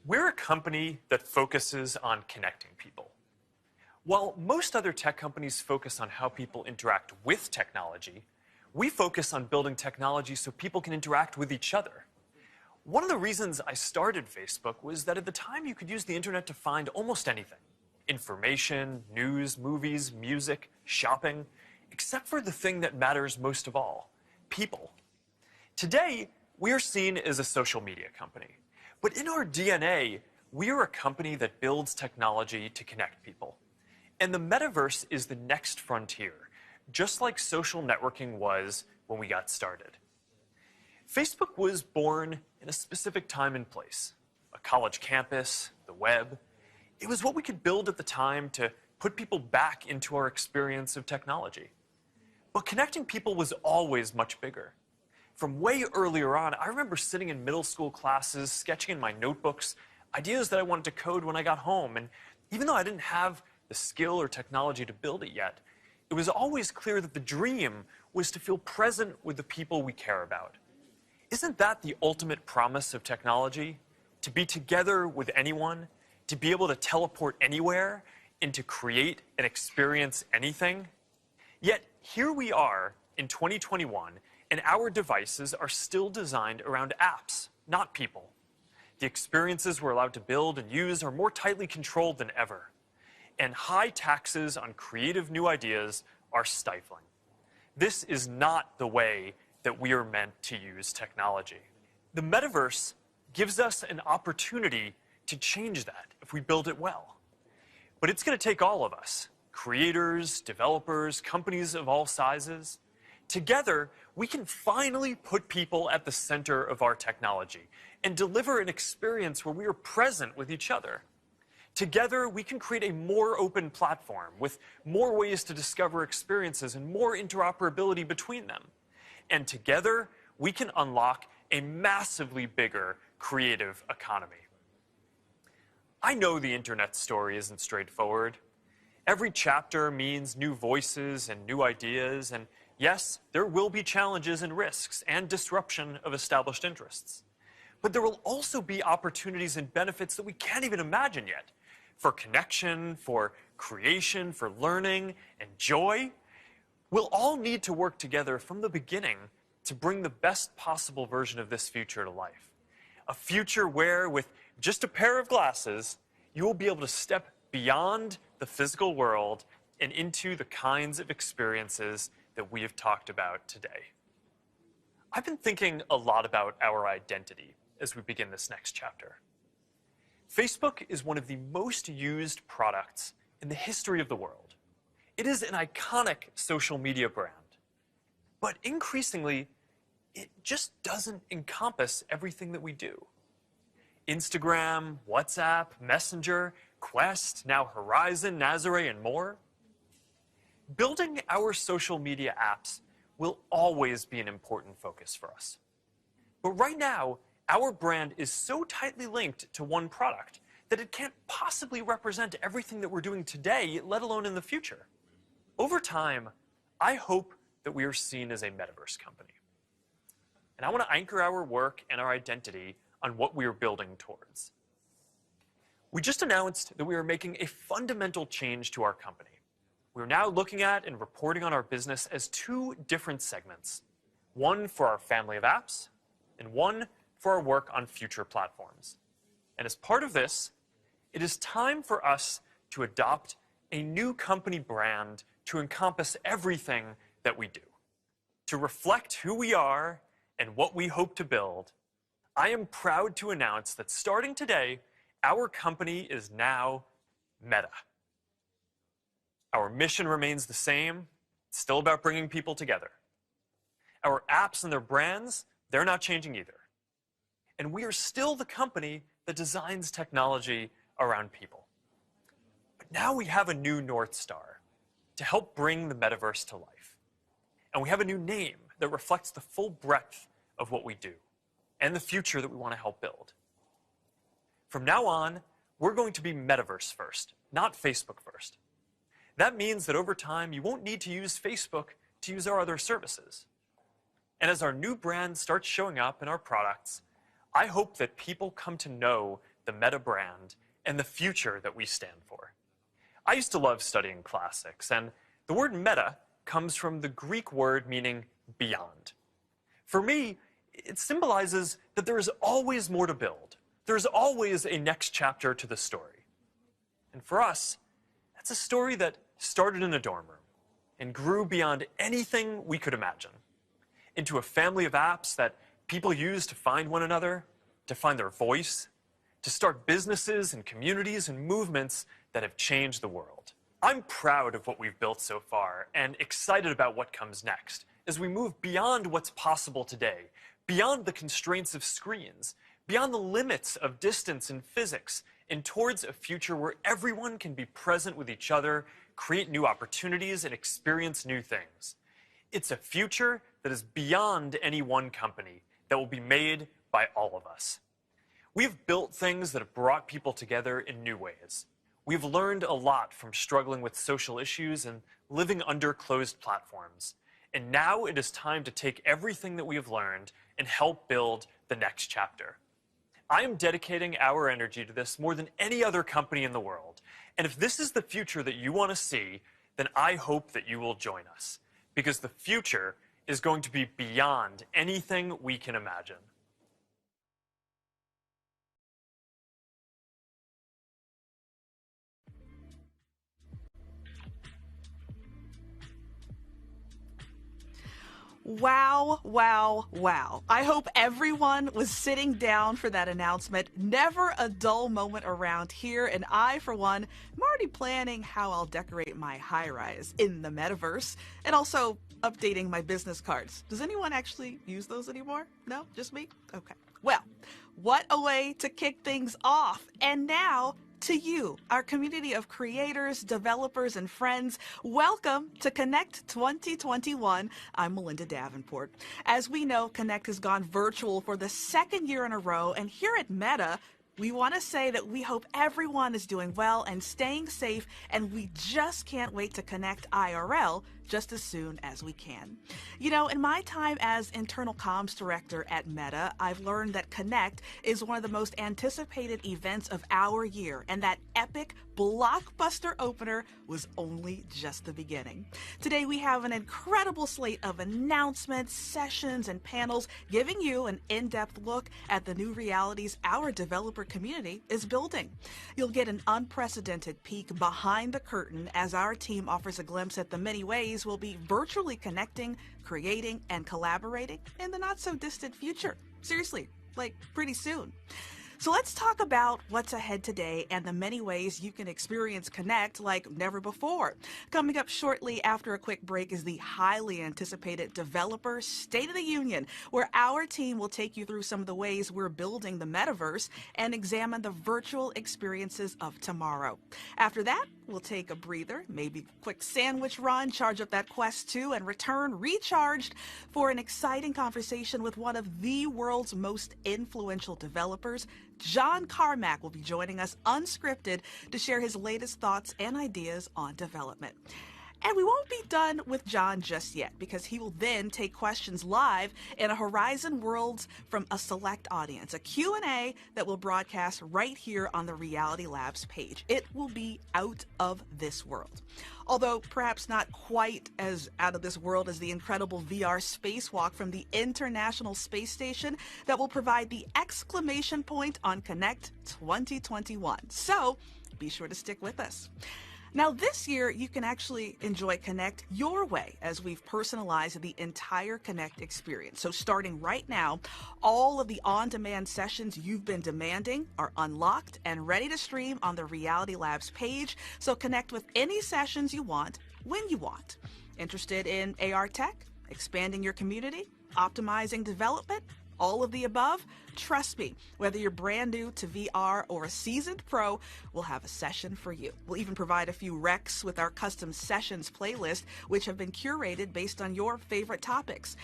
We're a company that focuses on connecting people. While most other tech companies focus on how people interact with technology, we focus on building technology so people can interact with each other. One of the reasons I started Facebook was that at the time you could use the internet to find almost anything. Information, news, movies, music, shopping, except for the thing that matters most of all, people. Today, we are seen as a social media company. But in our DNA, we are a company that builds technology to connect people. And the metaverse is the next frontier, just like social networking was when we got started. Facebook was born in a specific time and place, a college campus, the web. It was what we could build at the time to put people back into our experience of technology. But connecting people was always much bigger. From way earlier on, I remember sitting in middle school classes, sketching in my notebooks, ideas that I wanted to code when I got home. And even though I didn't have the skill or technology to build it yet, it was always clear that the dream was to feel present with the people we care about. Isn't that the ultimate promise of technology? To be together with anyone, to be able to teleport anywhere, and to create and experience anything? Yet here we are in 2021, and our devices are still designed around apps, not people. The experiences we're allowed to build and use are more tightly controlled than ever. And high taxes on creative new ideas are stifling. This is not the way that we are meant to use technology. The metaverse gives us an opportunity to change that if we build it well. But it's going to take all of us, creators, developers, companies of all sizes. Together, we can finally put people at the center of our technology and deliver an experience where we are present with each other. Together, we can create a more open platform with more ways to discover experiences and more interoperability between them. And together, we can unlock a massively bigger creative economy. I know the internet story isn't straightforward. Every chapter means new voices and new ideas, and yes, there will be challenges and risks and disruption of established interests. But there will also be opportunities and benefits that we can't even imagine yet. for connection, for creation, for learning, and joy, we'll all need to work together from the beginning to bring the best possible version of this future to life. A future where, with just a pair of glasses, you will be able to step beyond the physical world and into the kinds of experiences that we have talked about today. I've been thinking a lot about our identity as we begin this next chapter. Facebook is one of the most used products in the history of the world. It is an iconic social media brand. But increasingly, it just doesn't encompass everything that we do. Instagram, WhatsApp, Messenger, Quest, now Horizon, Nazare, and more. Building our social media apps will always be an important focus for us. But right now, our brand is so tightly linked to one product that it can't possibly represent everything that we're doing today, let alone in the future. Over time, I hope that we are seen as a metaverse company. And I want to anchor our work and our identity on what we are building towards. We just announced that we are making a fundamental change to our company. We're now looking at and reporting on our business as two different segments. One for our family of apps, and one for our work on future platforms. And as part of this, it is time for us to adopt a new company brand to encompass everything that we do. To reflect who we are and what we hope to build, I am proud to announce that starting today, our company is now Meta. Our mission remains the same. It's still about bringing people together. Our apps and their brands, they're not changing either. And we are still the company that designs technology around people. But now we have a new North Star to help bring the metaverse to life. And we have a new name that reflects the full breadth of what we do and the future that we want to help build. From now on, we're going to be metaverse first, not Facebook first. That means that over time, you won't need to use Facebook to use our other services. And as our new brand starts showing up in our products, I hope that people come to know the Meta brand and the future that we stand for. I used to love studying classics, and the word meta comes from the Greek word meaning beyond. For me, it symbolizes that there is always more to build. There's always a next chapter to the story. And for us, that's a story that started in a dorm room and grew beyond anything we could imagine, into a family of apps that people use to find one another, to find their voice, to start businesses and communities and movements that have changed the world. I'm proud of what we've built so far and excited about what comes next as we move beyond what's possible today, beyond the constraints of screens, beyond the limits of distance and physics, and towards a future where everyone can be present with each other, create new opportunities, and experience new things. It's a future that is beyond any one company, that will be made by all of us. We've built things that have brought people together in new ways. We've learned a lot from struggling with social issues and living under closed platforms. And now it is time to take everything that we have learned and help build the next chapter. I am dedicating our energy to this more than any other company in the world. And if this is the future that you want to see, then I hope that you will join us. Because the future is going to be beyond anything we can imagine. Wow, wow, wow. I hope everyone was sitting down for that announcement. Never a dull moment around here, and I, for one, am already planning how I'll decorate my high-rise in the metaverse, and also updating my business cards. Does anyone actually use those anymore? No? Just me? Okay. Well, what a way to kick things off. And now, to you, our community of creators, developers, and friends, welcome to Connect 2021. I'm Melinda Davenport. As we know, Connect has gone virtual for the second year in a row, and here at Meta, we want to say that we hope everyone is doing well and staying safe, and we just can't wait to connect IRL just as soon as we can. You know, in my time as internal comms director at Meta, I've learned that Connect is one of the most anticipated events of our year, and that epic blockbuster opener was only just the beginning. Today we have an incredible slate of announcements, sessions, and panels giving you an in-depth look at the new realities our developer community is building. You'll get an unprecedented peek behind the curtain as our team offers a glimpse at the many ways we'll be virtually connecting, creating, and collaborating in the not-so-distant future. Seriously, like pretty soon. So let's talk about what's ahead today and the many ways you can experience Connect like never before. Coming up shortly after a quick break is the highly anticipated Developer State of the Union, where our team will take you through some of the ways we're building the metaverse and examine the virtual experiences of tomorrow. After that, we'll take a breather, maybe a quick sandwich run, charge up that Quest 2, and return recharged for an exciting conversation with one of the world's most influential developers. John Carmack will be joining us unscripted to share his latest thoughts and ideas on development. And we won't be done with John just yet, because he will then take questions live in a Horizon Worlds from a select audience, a Q&A that will broadcast right here on the Reality Labs page. It will be out of this world. Although perhaps not quite as out of this world as the incredible VR spacewalk from the International Space Station that will provide the exclamation point on Connect 2021. So be sure to stick with us. Now, this year, you can actually enjoy Connect your way as we've personalized the entire Connect experience. So starting right now, all of the on-demand sessions you've been demanding are unlocked and ready to stream on the Reality Labs page. So connect with any sessions you want, when you want. Interested in AR tech, expanding your community, optimizing development? All of the above? Trust me, whether you're brand new to VR or a seasoned pro, we'll have a session for you. We'll even provide a few recs with our custom sessions playlist, which have been curated based on your favorite topics.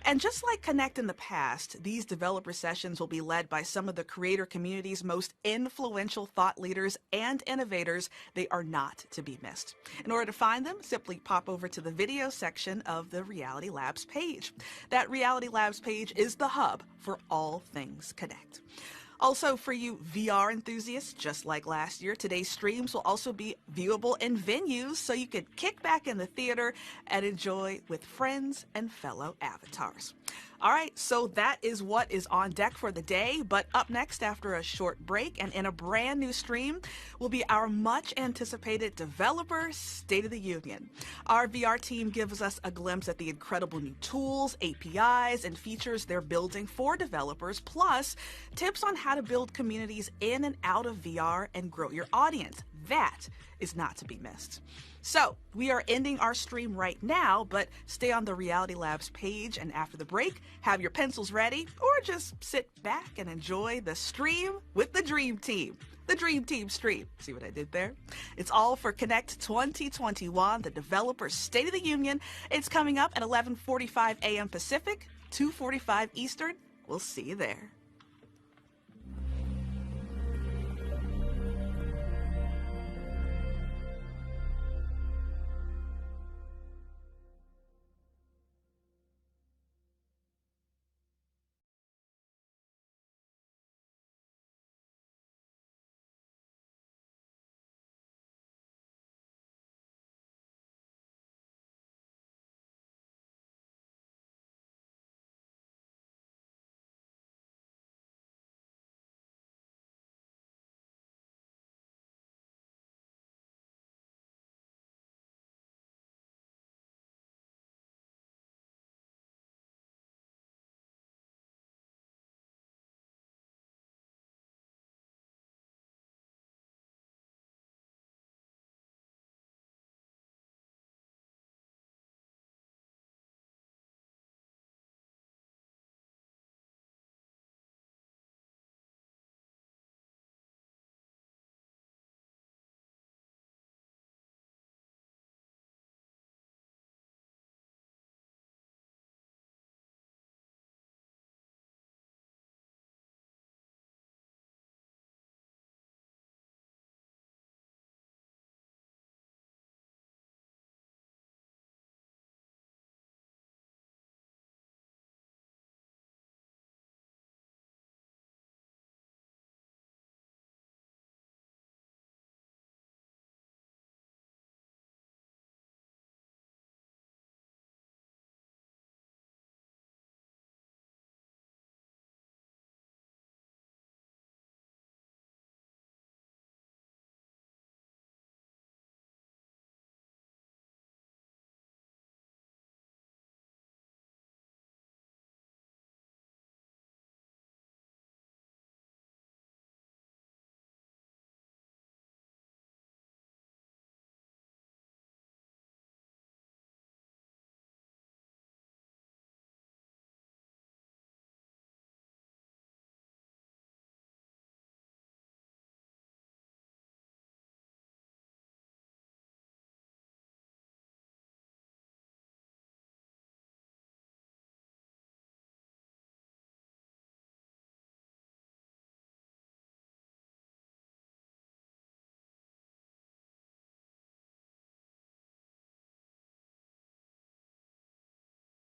And just like Connect in the past, these developer sessions will be led by some of the creator community's most influential thought leaders and innovators. They are not to be missed. In order to find them, simply pop over to the video section of the Reality Labs page. That Reality Labs page is the hub for all things Connect. Also, for you VR enthusiasts, just like last year, today's streams will also be viewable in venues, so you can kick back in the theater and enjoy with friends and fellow avatars. All right, so that is what is on deck for the day, but up next after a short break and in a brand new stream will be our much anticipated Developer State of the Union. Our VR team gives us a glimpse at the incredible new tools, APIs, and features they're building for developers, plus tips on how to build communities in and out of VR and grow your audience. That is not to be missed. So we are ending our stream right now, but stay on the Reality Labs page, and after the break, have your pencils ready or just sit back and enjoy the stream with the Dream Team. The Dream Team stream. See what I did there? It's all for Connect 2021, the Developer State of the Union. It's coming up at 11:45 a.m. Pacific, 2:45 Eastern. We'll see you there.